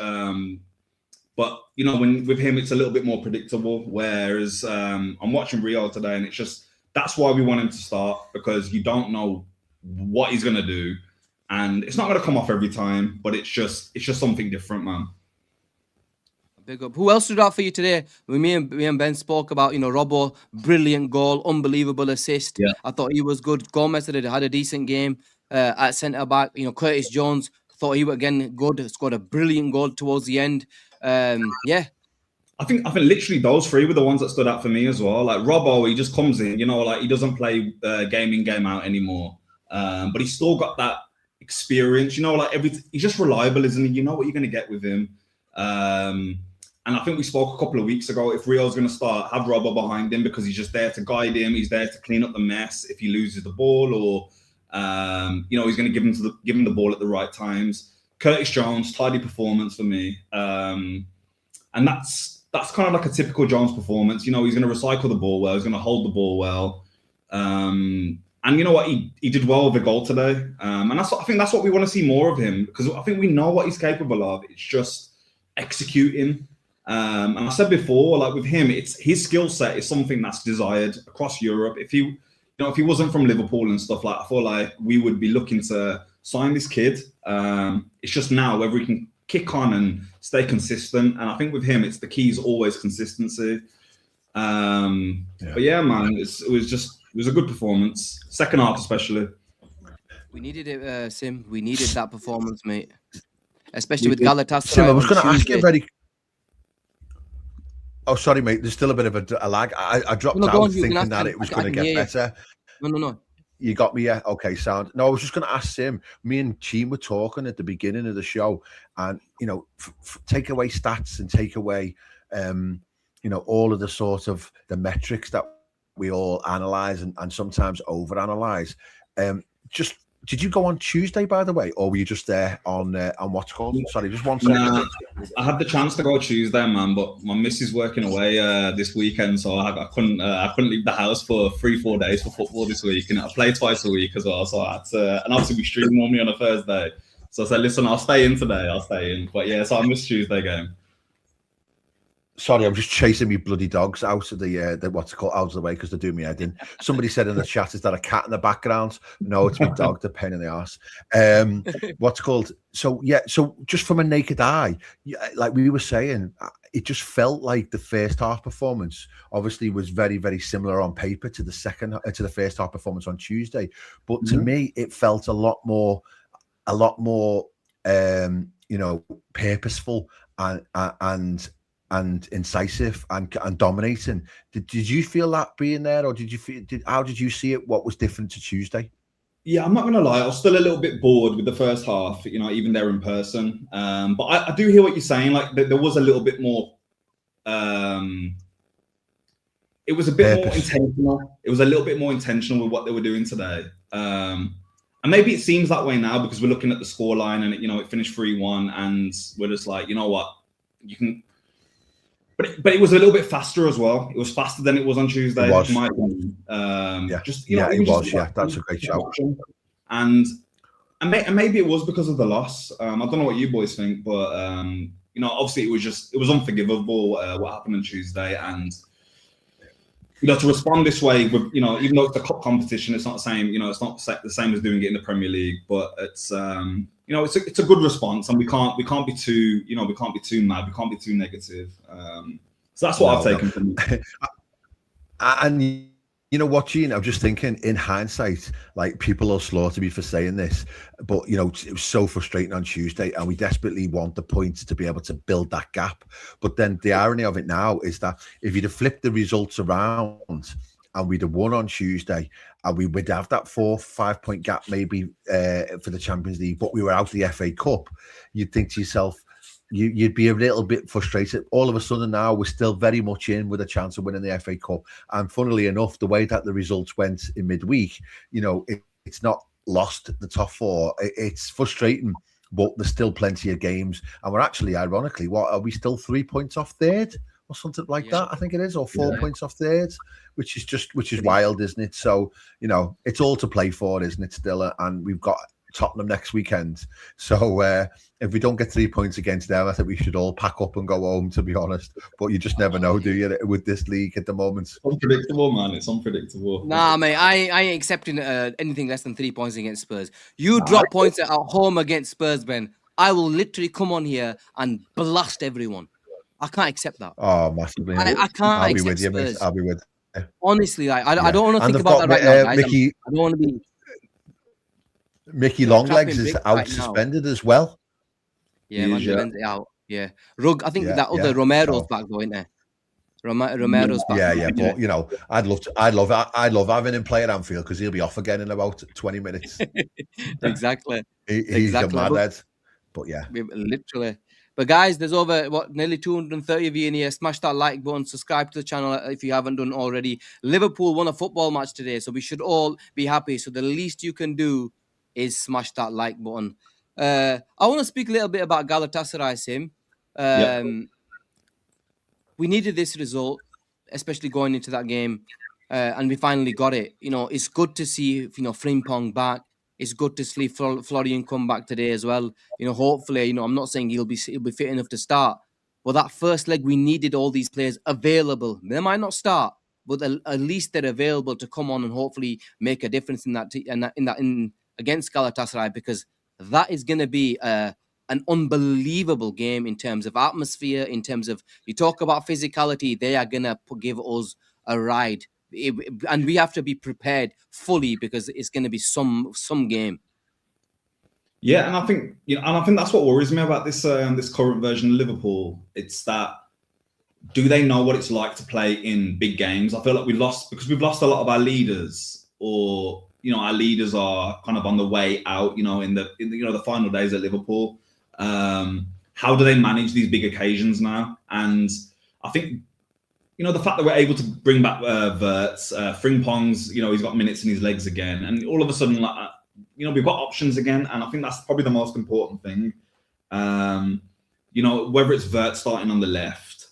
C: But with him, it's a little bit more predictable. Whereas I'm watching Rio today, and it's just that's why we want him to start, because you don't know what he's going to do, and it's not going to come off every time. But it's just something different, man.
A: Big up. Who else stood out for you today? Me and Ben spoke about, Robbo, brilliant goal, unbelievable assist.
C: Yeah.
A: I thought he was good. Gomez had a decent game at centre back. Curtis Jones, thought he was again good. Scored a brilliant goal towards the end. Yeah.
C: I think literally those three were the ones that stood out for me as well. Like Robbo, he just comes in, like he doesn't play game in, game out anymore. But he's still got that experience, like he's just reliable, isn't he? You know what you're going to get with him. And I think we spoke a couple of weeks ago, if Rio's going to start, have Robbo behind him, because he's just there to guide him. He's there to clean up the mess if he loses the ball, or, he's going to give him the ball at the right times. Curtis Jones, tidy performance for me. And that's kind of like a typical Jones performance. He's going to recycle the ball well. He's going to hold the ball well. And you know what? He did well with the goal today. And I think that's what we want to see more of him, because I think we know what he's capable of. It's just executing. And I said before, like with him, it's his skill set is something that's desired across Europe. If he wasn't from Liverpool and stuff, like I feel like we would be looking to sign this kid. It's just now whether he can kick on and stay consistent. And I think with him, it's the key is always consistency. But yeah, man, it was a good performance. Second half, especially.
A: We needed it, Sim. We needed that performance, mate. Especially with Galatasaray.
B: Sim, I was going to ask you very. Oh, sorry, mate. There's still a bit of a lag. I dropped out thinking that it was going to get better.
A: No.
B: You got me, yeah? Okay, sound. No, I was just going to ask Sim. Me and Team were talking at the beginning of the show, and, take away stats and take away, all of the sort of the metrics that we all analyze and sometimes overanalyze. Did you go on Tuesday, by the way, or were you just there on what's called? Sorry, just 1 second.
C: Nah, I had the chance to go Tuesday, man, but my missus working away this weekend, so I couldn't leave the house for 3-4 days for football this week, and I play twice a week as well. So I had to, and obviously we stream normally on a Thursday. So I said, listen, I'll stay in today. But yeah, so I missed Tuesday game.
B: Sorry, I'm just chasing me bloody dogs out of the what's it called, out of the way, because they're doing me head in. Somebody said in the chat, is that a cat in the background? No, it's my dog, the pain in the arse. What's it called? So yeah, so just from a naked eye, like we were saying, it just felt like the first half performance obviously was very, very similar on paper to the first half performance on Tuesday. But to me, it felt a lot more purposeful and incisive and dominating. Did you feel that being there, or how did you see it? What was different to Tuesday?
C: Yeah, I'm not gonna lie, I was still a little bit bored with the first half, even there in person. But I do hear what you're saying. Like there was a little bit more. It was a bit more intentional. It was a little bit more intentional with what they were doing today. And maybe it seems that way now because we're looking at the scoreline and it finished 3-1, and we're just like, you know what, you can. But it was a little bit faster as well. It was faster than it was on Tuesday.
B: It was.
C: In my opinion.
B: It was. Yeah, that's a great shout.
C: And maybe it was because of the loss. I don't know what you boys think, but obviously it was unforgivable what happened on Tuesday, and to respond this way with even though it's a cup competition, it's not the same. It's not the same as doing it in the Premier League, but it's it's a good response, and we can't be too we can't be too mad, we can't be too negative. So that's what I've taken from it.
B: And watching, I'm just thinking in hindsight, like people will slaughter me for saying this, but it was so frustrating on Tuesday, and we desperately want the points to be able to build that gap. But then the irony of it now is that if you'd have flipped the results around and we'd have won on Tuesday, and we would have that 4-5 point gap maybe for the Champions League, but we were out of the FA Cup, you'd think to yourself, you'd be a little bit frustrated. All of a sudden now we're still very much in with a chance of winning the FA Cup. And funnily enough, the way that the results went in midweek, it's not lost the top four. It's frustrating, but there's still plenty of games. And we're actually, ironically, what are we still 3 points off third or something like that? I think it is, or 4 points off third, which is wild, isn't it? So, it's all to play for, isn't it, still? And we've got Tottenham next weekend. So if we don't get 3 points against them, I think we should all pack up and go home, to be honest. But you just never know, do you, with this league at the moment?
C: It's unpredictable, man. It's unpredictable.
A: Nah, mate, I ain't accepting anything less than 3 points against Spurs. You drop points at home against Spurs, Ben, I will literally come on here and blast everyone. I can't accept that.
B: Oh, massively.
A: I can't
B: I'll be
A: accept
B: with you, mate.
A: Spurs.
B: I'll be with you.
A: Honestly, I don't want to think about that right now, guys. I don't want to be...
B: Mickey Longlegs is out suspended as well.
A: Yeah, man, out. Yeah, Rug. I think that other Romero's back though, isn't there? Romero's back.
B: Yeah, but I'd love having him play at Anfield because he'll be off again in about 20 minutes.
A: Exactly.
B: He's a madhead. But yeah,
A: literally. But guys, there's over nearly 230 of you in here. Smash that like button, subscribe to the channel if you haven't done already. Liverpool won a football match today, so we should all be happy. So the least you can do is smash that like button. I want to speak a little bit about Galatasaray, Sim. We needed this result, especially going into that game, and we finally got it. It's good to see Frimpong back. It's good to see Florian come back today as well. Hopefully, I'm not saying he'll be fit enough to start, but that first leg we needed all these players available. They might not start, but at least they're available to come on and hopefully make a difference in against Galatasaray, because that is going to be an unbelievable game in terms of atmosphere, in terms of, you talk about physicality, they are going to give us a ride. And we have to be prepared fully because it's going to be some game.
C: Yeah, and I think that's what worries me about this this current version of Liverpool. It's that, do they know what it's like to play in big games? I feel like we've lost a lot of our leaders, or our leaders are kind of on the way out, in the final days at Liverpool. How do they manage these big occasions now? And I think, the fact that we're able to bring back Wirtz, Frimpong's, he's got minutes in his legs again. And all of a sudden, we've got options again. And I think that's probably the most important thing. Whether it's Wirtz starting on the left,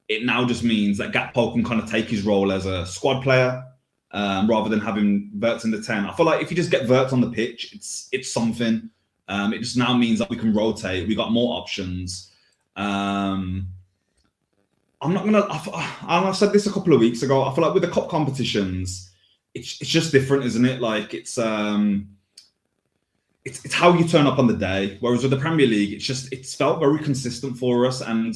C: it now just means that Gakpo can kind of take his role as a squad player. Rather than having Wirtz in the 10. I feel like if you just get Wirtz on the pitch, it's something. It just now means that we can rotate. We got more options. I've said this a couple of weeks ago. I feel like with the cup competitions, it's just different, isn't it? Like it's how you turn up on the day. Whereas with the Premier League, it's felt very consistent for us, and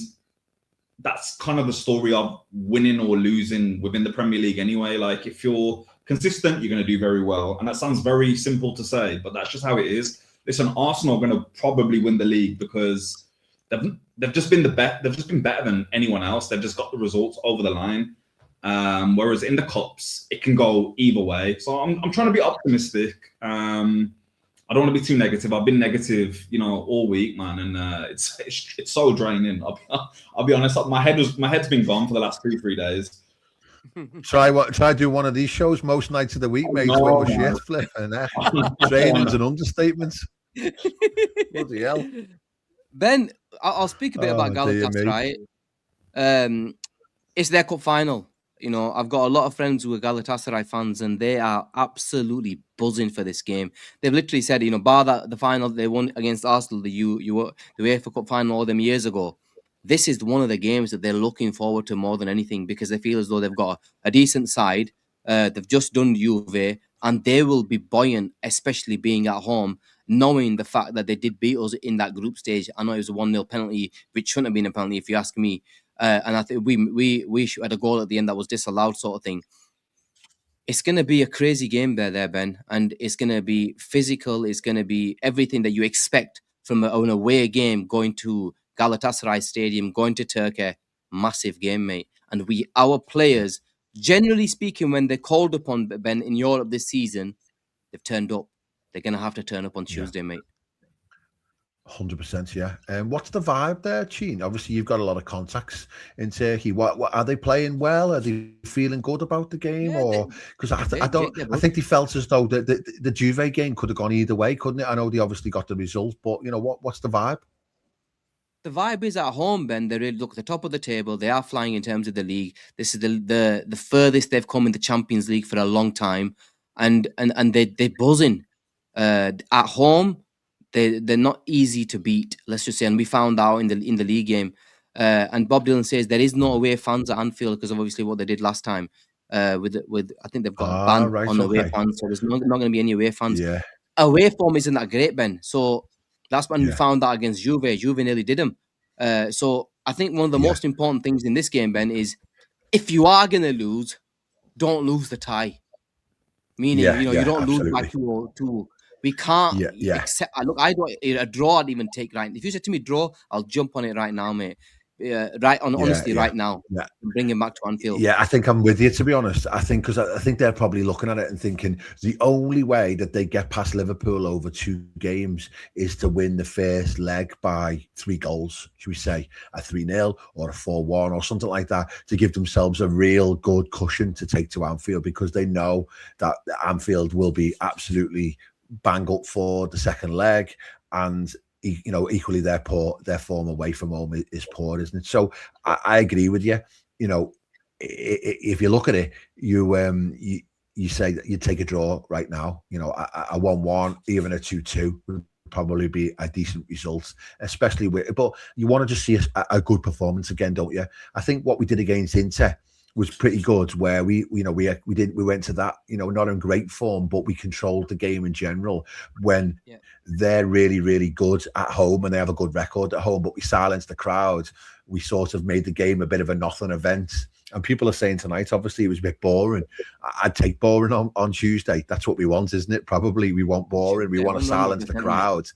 C: that's kind of the story of winning or losing within the Premier League anyway. Like if you're consistent, you're going to do very well. And that sounds very simple to say, but that's just how it is. Listen, Arsenal are going to probably win the league because they've just been better than anyone else. They've just got the results over the line. Whereas in the cups, it can go either way. So I'm trying to be optimistic. I don't want to be too negative. I've been negative, all week, man, and it's so draining. I'll be honest. My head's been gone for the last 3 days.
B: Try do one of these shows most nights of the week, mate. No, shit, flip, and training's an understatement. Bloody hell.
A: Ben, I'll speak a bit about Galatasaray. It's their cup final. I've got a lot of friends who are Galatasaray fans, and they are absolutely buzzing for this game. They've literally said, bar the final they won against Arsenal, the UEFA Cup final all them years ago, this is one of the games that they're looking forward to more than anything, because they feel as though they've got a decent side. They've just done Juve, and they will be buoyant, especially being at home, knowing the fact that they did beat us in that group stage. I know it was a 1-0 penalty, which shouldn't have been a penalty if you ask me. And I think we had a goal at the end that was disallowed, sort of thing. It's going to be a crazy game there, Ben, and it's going to be physical. It's going to be everything that you expect from an away game, going to Galatasaray Stadium, going to Turkey. Massive game, mate. And our players generally speaking, when they're called upon, Ben, in Europe this season, they've turned up. They're going to have to turn up on Tuesday, mate.
B: 100%, yeah. And what's the vibe there, Cheen? Obviously, you've got a lot of contacts in Turkey. What are they playing well? Are they feeling good about the game,
A: Yeah,
B: or because I
A: they're
B: think they felt as though the Juve game could have gone either way, couldn't it? I know they obviously got the result, but you know what's the vibe?
A: The vibe is at home, Ben. They really look at the top of the table. They are flying in terms of the league. This is the furthest they've come in the Champions League for a long time, and they're buzzing. At home, they're not easy to beat. Let's just say, and we found out in the league game. And Bob Dylan says there is no away fans at Anfield because of obviously what they did last time. With I think they've got a ban
B: Right,
A: on away
B: okay.
A: fans, so there's not going to be any away fans.
B: Yeah,
A: Away form isn't that great, Ben. So that's when we
B: Yeah.
A: found out against Juve. Juve nearly did them. So I think one of the
B: Yeah.
A: most important things in this game, Ben, is if you are going to lose, don't lose the tie. Meaning,
B: Yeah,
A: you
B: yeah,
A: don't lose by
B: absolutely.
A: 2-2. We can't
B: Yeah.
A: accept. Look, I don't. A draw, I'd even take right. If you said to me draw, I'll jump on it right now, mate. Honestly,
B: Yeah.
A: right now,
B: Yeah.
A: and bring him back to Anfield.
B: Yeah, I think I'm with you, to be honest. I think because I think they're probably looking at it and thinking the only way that they get past Liverpool over 2 games is to win the first leg by 3 goals, should we say, a 3-0 or a 4-1 or something like that, to give themselves a real good cushion to take to Anfield, because they know that Anfield will be absolutely bang up for the second leg, and equally their form away from home is poor, isn't it? So I agree with you. If you look at it, you say that you'd take a draw right now. A 1-1, even a 2-2 would probably be a decent result, especially but you want to just see a good performance again, don't you? I think what we did against Inter was pretty good, where we went to that, not in great form, but we controlled the game in general when they're really, really good at home and they have a good record at home, but we silenced the crowd. We sort of made the game a bit of a nothing event. And people are saying tonight, obviously, it was a bit boring. I'd take boring on Tuesday. That's what we want, isn't it? Probably we want boring. We want to silence the crowd.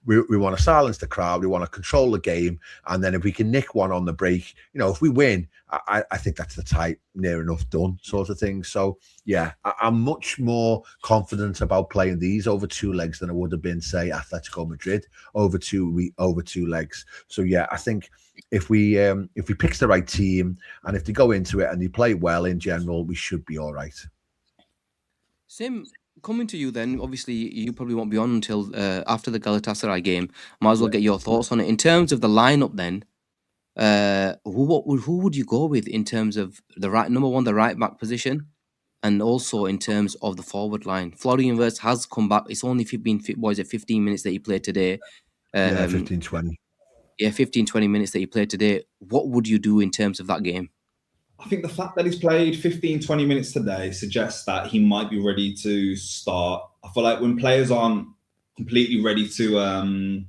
B: We want to silence the crowd. We want to control the game. And then if we can nick one on the break, if we win, I think that's the type near enough done sort of thing. So, yeah, I'm much more confident about playing these over 2 legs than I would have been, say, Atletico Madrid over two legs. So, yeah, I think if we pick the right team and if they go into it and they play well in general, we should be all right.
A: Sim, coming to you then, obviously you probably won't be on until after the Galatasaray game. Might as well get your thoughts on it. In terms of the lineup then, who would you go with in terms of the right back position, and also in terms of the forward line? Florian Wirtz has come back. It's only 15 minutes that he played today.
B: 15-20.
A: Yeah, 15-20 minutes that he played today. What would you do in terms of that game?
C: I think the fact that he's played 15-20 minutes today suggests that he might be ready to start. I feel like when players aren't completely ready to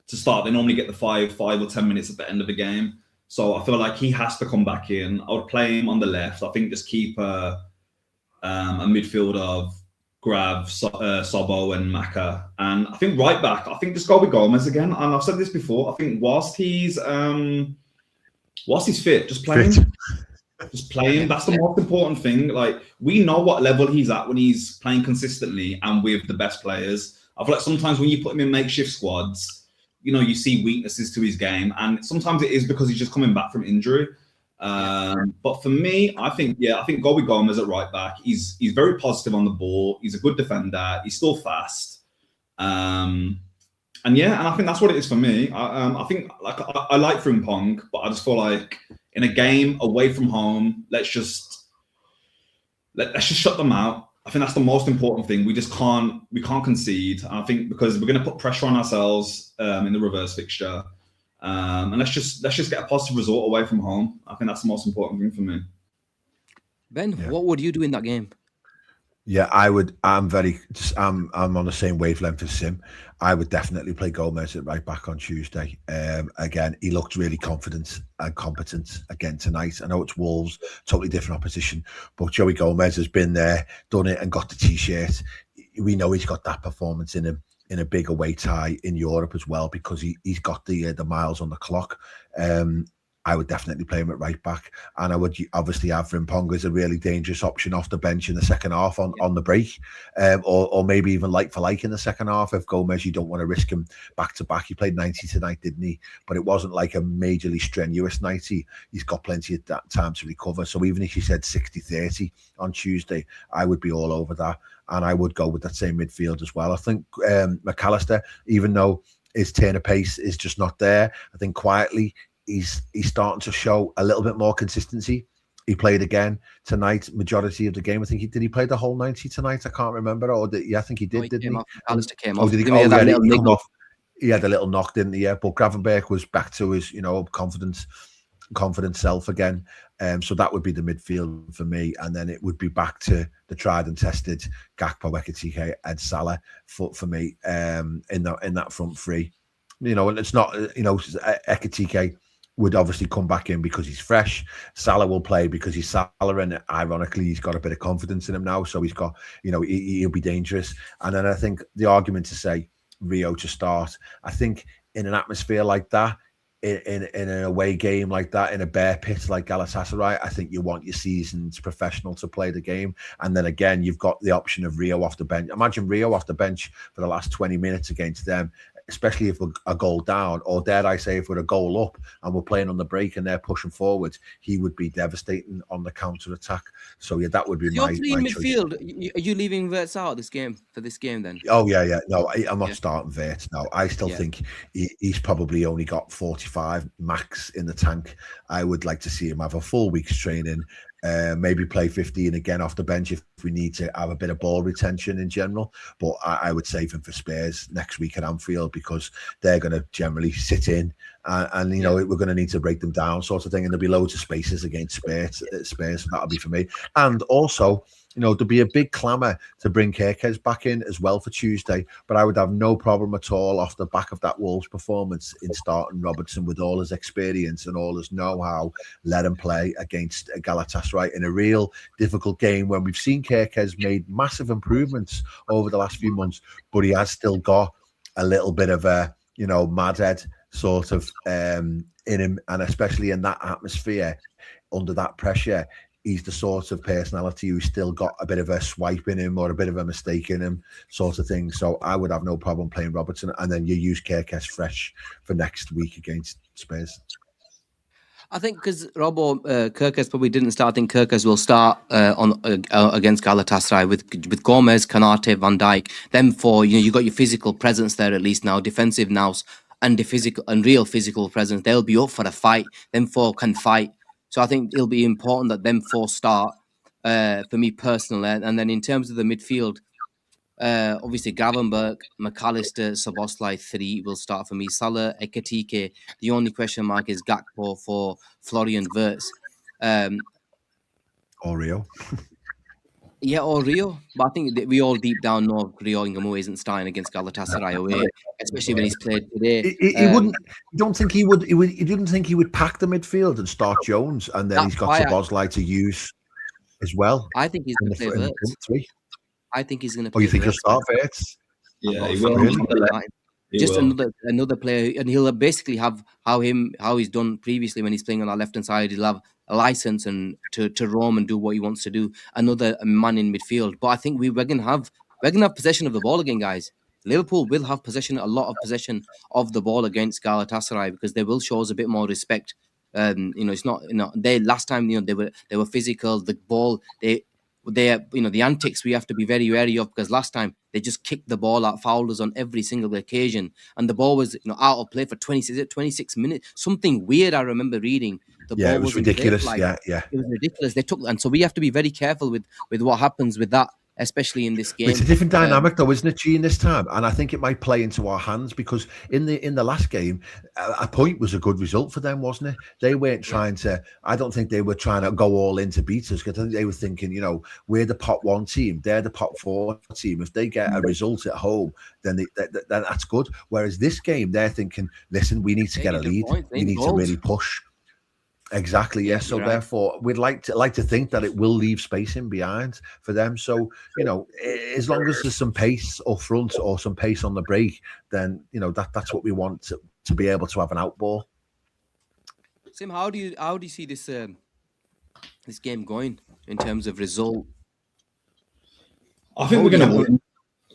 C: start, they normally get the 5 or 10 minutes at the end of the game. So I feel like he has to come back in. I would play him on the left. I think just keep a midfield of Grav, Sobo and Maka. And I think right back, I think just go with Gomez again. And I've said this before, I think whilst he's fit, just play him. Just play him. That's the most important thing. Like, we know what level he's at when he's playing consistently and with the best players. I feel like sometimes when you put him in makeshift squads, you see weaknesses to his game, and sometimes it is because he's just coming back from injury. But for me, I think go with Gomez at right back. He's very positive on the ball. He's a good defender. He's still fast. And I think that's what it is for me. I think I like Frimpong, but I just feel like in a game away from home, let's just shut them out. I think that's the most important thing. We can't concede. And I think because we're going to put pressure on ourselves in the reverse fixture, and let's just get a positive result away from home. I think that's the most important thing for me.
A: Ben, what would you do in that game?
B: Yeah, I would. I'm on the same wavelength as Sim. I would definitely play Gomez at right back on Tuesday. Again, he looked really confident and competent again tonight. I know it's Wolves, totally different opposition, but Joey Gomez has been there, done it, and got the t-shirt. We know he's got that performance in him in a big away tie in Europe as well, because he's got the miles on the clock. I would definitely play him at right back, and I would obviously have Frimpong as a really dangerous option off the bench in the second half on the break, or maybe even like for like in the second half. If Gomez, you don't want to risk him back to back. He played 90 tonight, didn't he? But it wasn't like a majorly strenuous 90. He's got plenty of that time to recover. So even if you said 60-30 on Tuesday, I would be all over that, and I would go with that same midfield as well. I think McAllister, even though his turn of pace is just not there, I think quietly he's starting to show a little bit more consistency. He played again tonight, majority of the game. I think he played the whole 90 tonight. I can't remember. Or I think he did, didn't he?
A: McAllister came off.
B: Did he?
A: Yeah,
B: come off. He had a little knock, didn't he? Yeah, but Gravenberch was back to his, confident self again. So that would be the midfield for me, and then it would be back to the tried and tested Gakpo, Ekitike, and Salah for me in that front three. And it's not, Ekitike would obviously come back in because he's fresh. Salah will play because he's Salah, and ironically, he's got a bit of confidence in him now. So he's got, he'll be dangerous. And then I think the argument to say Rio to start, I think in an atmosphere like that, in an away game like that, in a bare pit like Galatasaray, I think you want your seasoned professional to play the game. And then again, you've got the option of Rio off the bench. Imagine Rio off the bench for the last 20 minutes against them, especially if we're a goal down, or dare I say, if we're a goal up and we're playing on the break and they're pushing forward, he would be devastating on the counter attack. So yeah, that would be my
A: midfield. Are you leaving Wirtz out this game for this game then?
B: Oh yeah. No, I'm not starting Wirtz. No, I still think he's probably only got 45 max in the tank. I would like to see him have a full week's training. Maybe play 15 again off the bench if we need to have a bit of ball retention in general. But I would save him for Spurs next week at Anfield, because they're going to generally sit in and we're going to need to break them down, sort of thing. And there'll be loads of spaces against Spurs. So that'll be for me. And also, there'll be a big clamour to bring Kerkez back in as well for Tuesday. But I would have no problem at all off the back of that Wolves performance in starting Robertson with all his experience and all his know-how. Let him play against Galatasaray in a real difficult game when we've seen Kerkez made massive improvements over the last few months, but he has still got a little bit of a, mad head sort of in him. And especially in that atmosphere, under that pressure, he's the sort of personality who's still got a bit of a swipe in him or a bit of a mistake in him, sort of thing. So I would have no problem playing Robertson, and then you use Kerkez fresh for next week against Spurs.
A: I think because Robbo, Kerkez probably didn't start. I think Kerkez will start against Galatasaray with Gomez, Kanate, Van Dijk. Then you got your physical presence there at least now, defensive now, and the physical and real physical presence. They'll be up for a fight. Them four can fight. So I think it'll be important that them four start for me personally. And then in terms of the midfield, obviously Gravenberch, McAllister, Szoboszlai 3 will start for me. Salah, Ekitike. The only question mark is Gakpo for Florian Wirtz.
B: Or Rio.
A: Yeah, or Rio. But I think that we all deep down know Rio Ngamu isn't starting against Galatasaray away, especially when he's played today.
B: He wouldn't. You don't think he would? You didn't think he would pack the midfield and start Jones, and then he's got Szoboszlai to use as well.
A: I think he's going to play Wirtz. I think he's going to play.
B: Oh, you think he'll start Wirtz?
C: Yeah, he will.
A: Just another player, and he'll basically have how he's done previously when he's playing on our left hand side. He'll have a license and to roam and do what he wants to do. Another man in midfield, but I think we're gonna have possession of the ball again, guys. Liverpool will have a lot of possession of the ball against Galatasaray, because they will show us a bit more respect. It's not they last time they were physical. The ball the antics we have to be very wary of, because last time they just kicked the ball out, fouled us on every single occasion, and the ball was out of play for 26 minutes. Something weird I remember reading. The ball
B: it was ridiculous. Yeah.
A: It was ridiculous. And so we have to be very careful with what happens with that, especially in this game.
B: It's a different dynamic though, isn't it, G, in this time? And I think it might play into our hands, because in the last game, a point was a good result for them, wasn't it? They weren't trying to, I don't think they were trying to go all in to beat us, because I think they were thinking, we're the pot 1 team, they're the pot 4 team. If they get a result at home, then that's good. Whereas this game, they're thinking, listen, we need to get a lead. We need to really push. Exactly, yes. So therefore, we'd like to think that it will leave space in behind for them. So, as long as there's some pace up front or some pace on the break, then that's what we want to be able to have an outball.
A: Sim, how do you see this this game going in terms of result?
C: I think
A: What
C: we're
A: would
C: going
A: you
C: to win,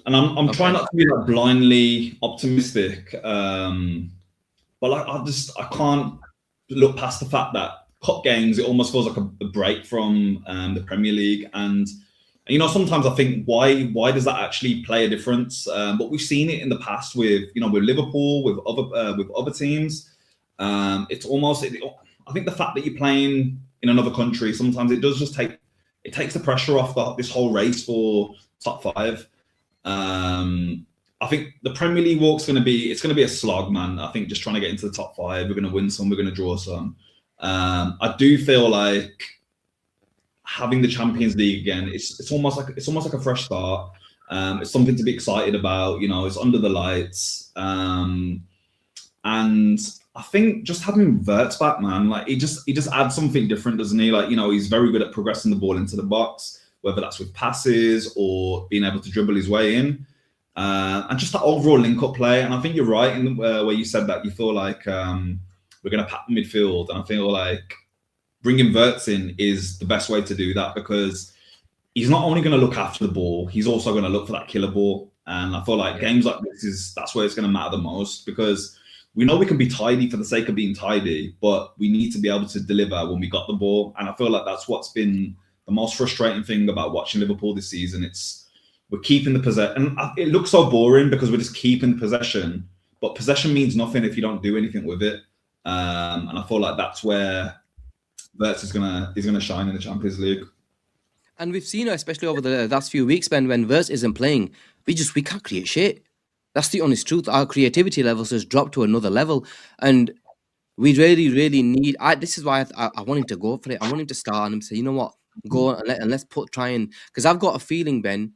C: and I'm
A: Okay.
C: trying not to be like blindly optimistic. But like I can't look past the fact that cup games, it almost feels like a break from the Premier League, and you know, sometimes I think why does that actually play a difference? But we've seen it in the past with with Liverpool, with other teams. It's almost I think the fact that you're playing in another country, sometimes it does just takes the pressure off this whole race for top 5. I think the Premier League walk's going to be a slog, man. I think just trying to get into the top 5, we're going to win some, we're going to draw some. I do feel like having the Champions League again, it's almost like a fresh start. It's something to be excited about. It's under the lights, and I think just having Wirtz back, man, like he just adds something different, doesn't he? Like he's very good at progressing the ball into the box, whether that's with passes or being able to dribble his way in. And just that overall link-up play. And I think you're right in where you said that you feel like we're going to pack the midfield. And I feel like bringing Wirtz in is the best way to do that, because he's not only going to look after the ball, he's also going to look for that killer ball. And I feel like games like this that's where it's going to matter the most, because we know we can be tidy for the sake of being tidy, but we need to be able to deliver when we got the ball. And I feel like that's what's been the most frustrating thing about watching Liverpool this season. We're keeping the possession, and it looks so boring because we're just keeping possession. But possession means nothing if you don't do anything with it. And I feel like that's where Wirtz is gonna shine in the Champions League.
A: And we've seen, especially over the last few weeks, when Wirtz isn't playing, we can't create shit. That's the honest truth. Our creativity levels has dropped to another level, and we really, really need. This is why I want him to go for it. I want him to start and say, you know what, go and let's because I've got a feeling, Ben.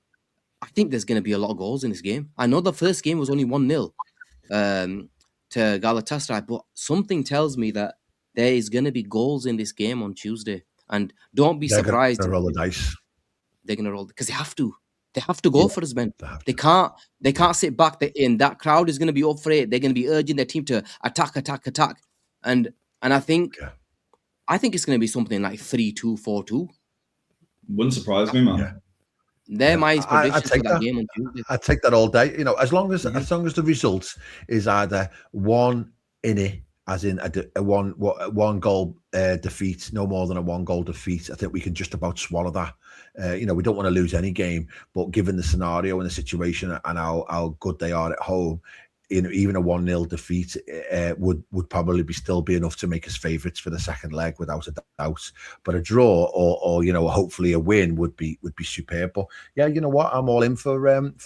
A: I think there's going to be a lot of goals in this game. I know the first game was only 1-0 to Galatasaray, but something tells me that there is going to be goals in this game on Tuesday. And don't be surprised.
B: They're going to roll the dice.
A: They're going to roll because they have to. They have to go for us, man. They can't sit back. That crowd is going to be up for it. They're going to be urging their team to attack. And I think it's going to be something like 3-2, 4-2.
C: Wouldn't surprise me, man.
B: Yeah.
A: They're my predictions for that game on Tuesday.
B: I'd take that all day. As long as the result is either one in it, as in a one goal defeat, no more than a 1 goal defeat, I think we can just about swallow that. We don't want to lose any game, but given the scenario and the situation and how good they are at home, even a 1-0 defeat would probably still be enough to make us favourites for the second leg, without a doubt. But a draw or hopefully a win would be superb. But yeah, you know what, I'm all in for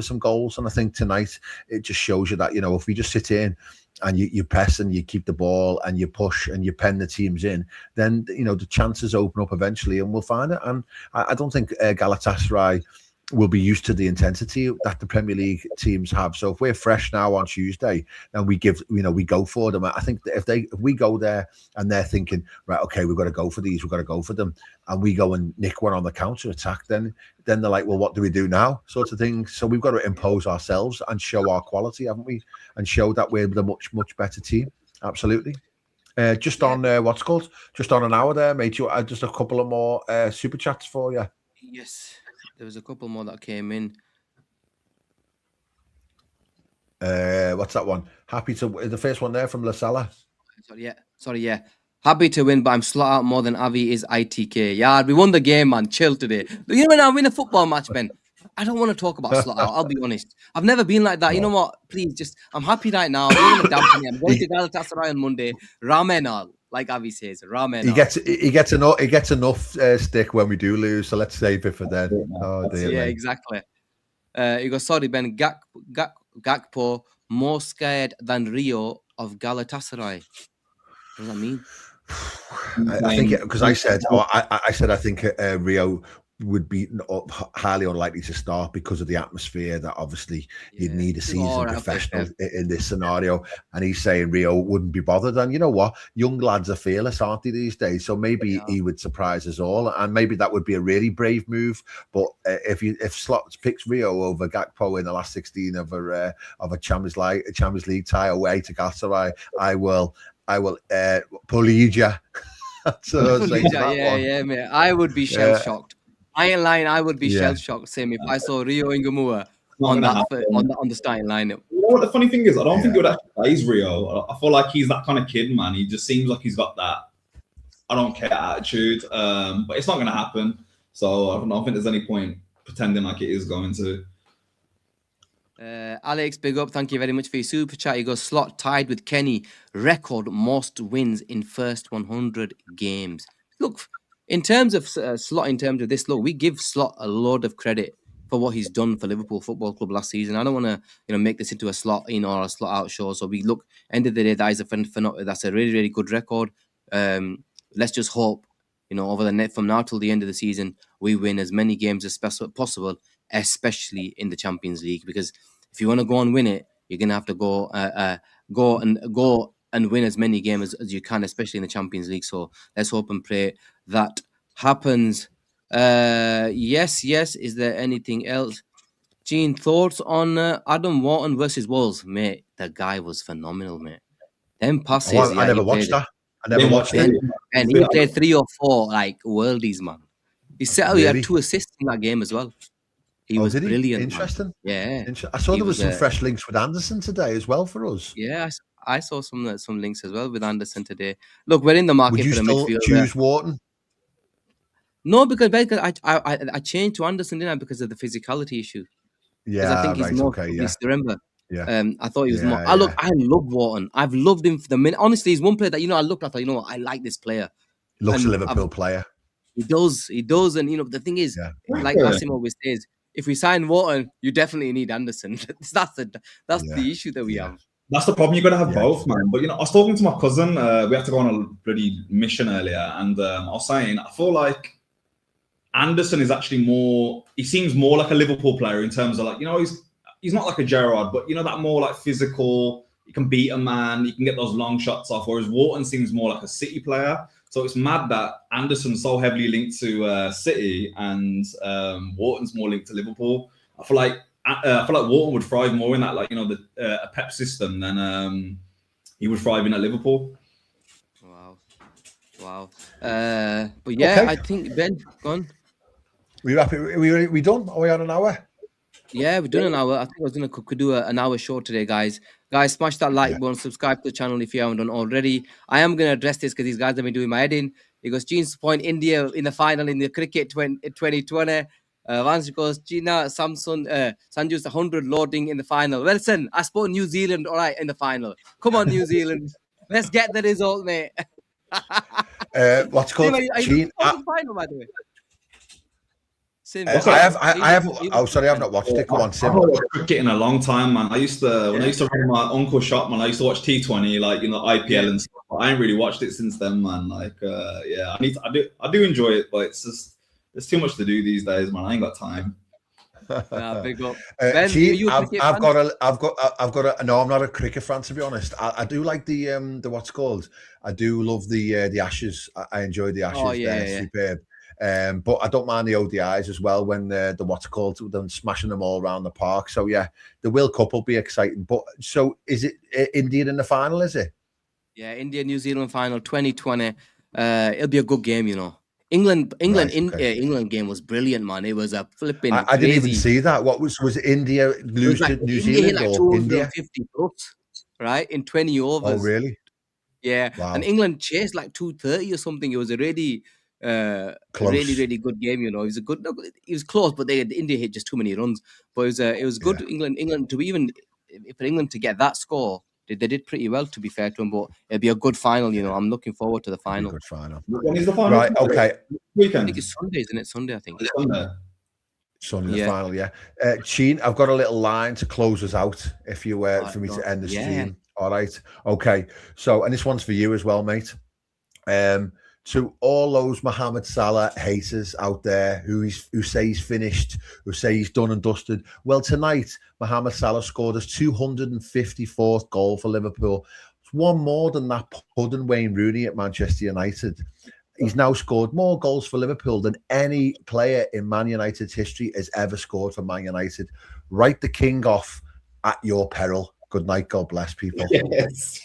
B: some goals, and I think tonight it just shows you that if we just sit in and you press and you keep the ball and you push and you pen the teams in, then the chances open up eventually and we'll find it. And I don't think Galatasaray will be used to the intensity that the Premier League teams have. So if we're fresh now on Tuesday and we go for them, I think that if we go there and they're thinking, right, okay, we've got to go for these, we've got to go for them, and we go and nick one on the counter attack, then they're like, well, what do we do now, sort of thing. So we've got to impose ourselves and show our quality, haven't we, and show that we're the much better team. Absolutely. Just on just on an hour there, mate. Just a couple of more super chats for you.
A: Yes. There was a couple more that came in.
B: What's that one? Happy to the first one there from Salah.
A: Sorry, yeah. Happy to win, but I'm slot out more than Avi is ITK. Yeah, we won the game, man. Chill today. When I win a football match, Ben, I don't want to talk about slot out. I'll be honest. I've never been like that. No. You know what? Please, I'm happy right now. I'm going to Galatasaray on Monday. Ramen, like Avi says, ramen.
B: He gets enough stick when we do lose, so let's save it for then. Oh, dear,
A: yeah, exactly. He goes, sorry, Ben. Gakpo more scared than Rio of Galatasaray. What does that mean?
B: I think because I said I think Rio would be highly unlikely to start because of the atmosphere that obviously you'd need a seasoned professional in this scenario, and he's saying Rio wouldn't be bothered. And you know what, young lads are fearless, aren't they, these days? So maybe he would surprise us all, and maybe that would be a really brave move. But if Slots picks Rio over Gakpo in the last 16 of a Champions League tie away to Galatasaray, I will I will bully you. So
A: yeah, mate. I would be shell shocked. I ain't lying. I would be shell shocked. Same if I saw Rio Ingamua on the starting lineup.
C: You know what the funny thing is? I don't think he would actually plays Rio. I feel like he's that kind of kid, man. He just seems like he's got that I don't care attitude. But it's not going to happen. So I don't think there's any point pretending like it is going to.
A: Alex, big up. Thank you very much for your super chat. He goes, Slot tied with Kenny, record most wins in first 100 games. Look, in terms of Slot, in terms of this, look, we give Slot a lot of credit for what he's done for Liverpool Football Club last season. I don't want to, make this into a slot in or a slot out show. So we look, end of the day, that is that's a really, really good record. Let's just hope, over the net from now till the end of the season, we win as many games as possible, especially in the Champions League, because if you want to go and win it, you're gonna have to go and win as many games as you can, especially in the Champions League. So let's hope and pray that happens. Yes. Is there anything else? Gene, thoughts on Adam Wharton versus Wolves, mate? The guy was phenomenal, mate. Them passes.
B: I never watched that. I never watched it.
A: And he played 3 or 4 worldies, man. He had 2 assists in that game as well. He was brilliant.
B: Interesting.
A: Man. Yeah.
B: I saw there was some fresh links with Anderson today as well for us.
A: Yeah, I saw some links as well with Anderson today. Look, we're in the market for a midfielder. Would you
B: still choose Wharton?
A: No, because I changed to Anderson, didn't I? Because of the physicality issue.
B: Yeah,
A: I think he's more.
B: Yeah.
A: Remember?
B: Yeah.
A: I thought he was more. I love Wharton. I've loved him for the minute. Honestly, he's one player that I looked at. I like this player.
B: Looks a Liverpool player.
A: He does, and the thing is, like Asim always says, if we sign Wharton, you definitely need Anderson. That's the issue that we have.
C: That's the problem. You've got to have both, man. But I was talking to my cousin. We had to go on a bloody mission earlier, and I was saying I feel like Anderson is actually more. He seems more like a Liverpool player in terms of he's not like a Gerrard, but that more physical. You can beat a man. You can get those long shots off. Whereas Wharton seems more like a City player. So it's mad that Anderson's so heavily linked to City and Wharton's more linked to Liverpool. I feel like Wharton would thrive more in that, a Pep system than he would thrive in at Liverpool.
A: Wow. But yeah, I think Ben, go on.
B: We wrap it. We done? Are we on an hour?
A: Yeah, we've done an hour. I think I was could do an hour show today, guys. Guys, smash that like button, subscribe to the channel if you haven't done already. I am going to address this because these guys have been doing my head in. He goes, Gene's point, India in the final in the cricket 2020. Vance goes, Gina, Samsung, Sanju's 100 loading in the final. Well, son, I suppose New Zealand, all right, in the final. Come on, New Zealand. Let's get the result, mate.
B: What's called?
A: Gene, final, by the way. Sim,
B: I have. Oh, sorry, I've not watched it. Come on, Sim.
C: I've not watched cricket in a long time, man. When I used to run my uncle's shop, man, I used to watch T20, IPL and stuff. But I ain't really watched it since then, man. I do enjoy it, but it's just there's too much to do these days, man. I ain't got time.
A: Big up.
B: Ben, no, I'm not a cricket fan, to be honest. I do like the what's called. I do love the Ashes. I enjoy the Ashes.
A: Oh yeah.
B: Superb. But I don't mind the ODIs as well when the what's called them smashing them all around the park. So yeah, the World Cup will be exciting. But so is it India in the final? Is it?
A: Yeah, India New Zealand final 2020. It'll be a good game, England game was brilliant, man. It was a flipping.
B: I didn't even see that. What was India lose to New Zealand or India?
A: 250 plus, right, in 20 overs.
B: Oh really?
A: Yeah, wow. And England chased 230 or something. It was a really really good game. It was it was close, but India hit just too many runs. But it was good. Yeah. England for England to get that score. They did pretty well, to be fair to them, but it'll be a good final. I'm looking forward to the final.
B: Good final.
C: When is the final?
B: Right. Okay.
C: Weekend.
A: I think it's Sunday, isn't it? Sunday, I think.
B: Sunday, the final. Yeah. Sheen, I've got a little line to close us out. If you for me to end the stream. All right. Okay. So, and this one's for you as well, mate. To all those Mohamed Salah haters out there who say he's finished, who say he's done and dusted. Well, tonight, Mohamed Salah scored his 254th goal for Liverpool. It's one more than that pudding Wayne Rooney at Manchester United. He's now scored more goals for Liverpool than any player in Man United's history has ever scored for Man United. Write the king off at your peril. Good night. God bless people.
C: Yes.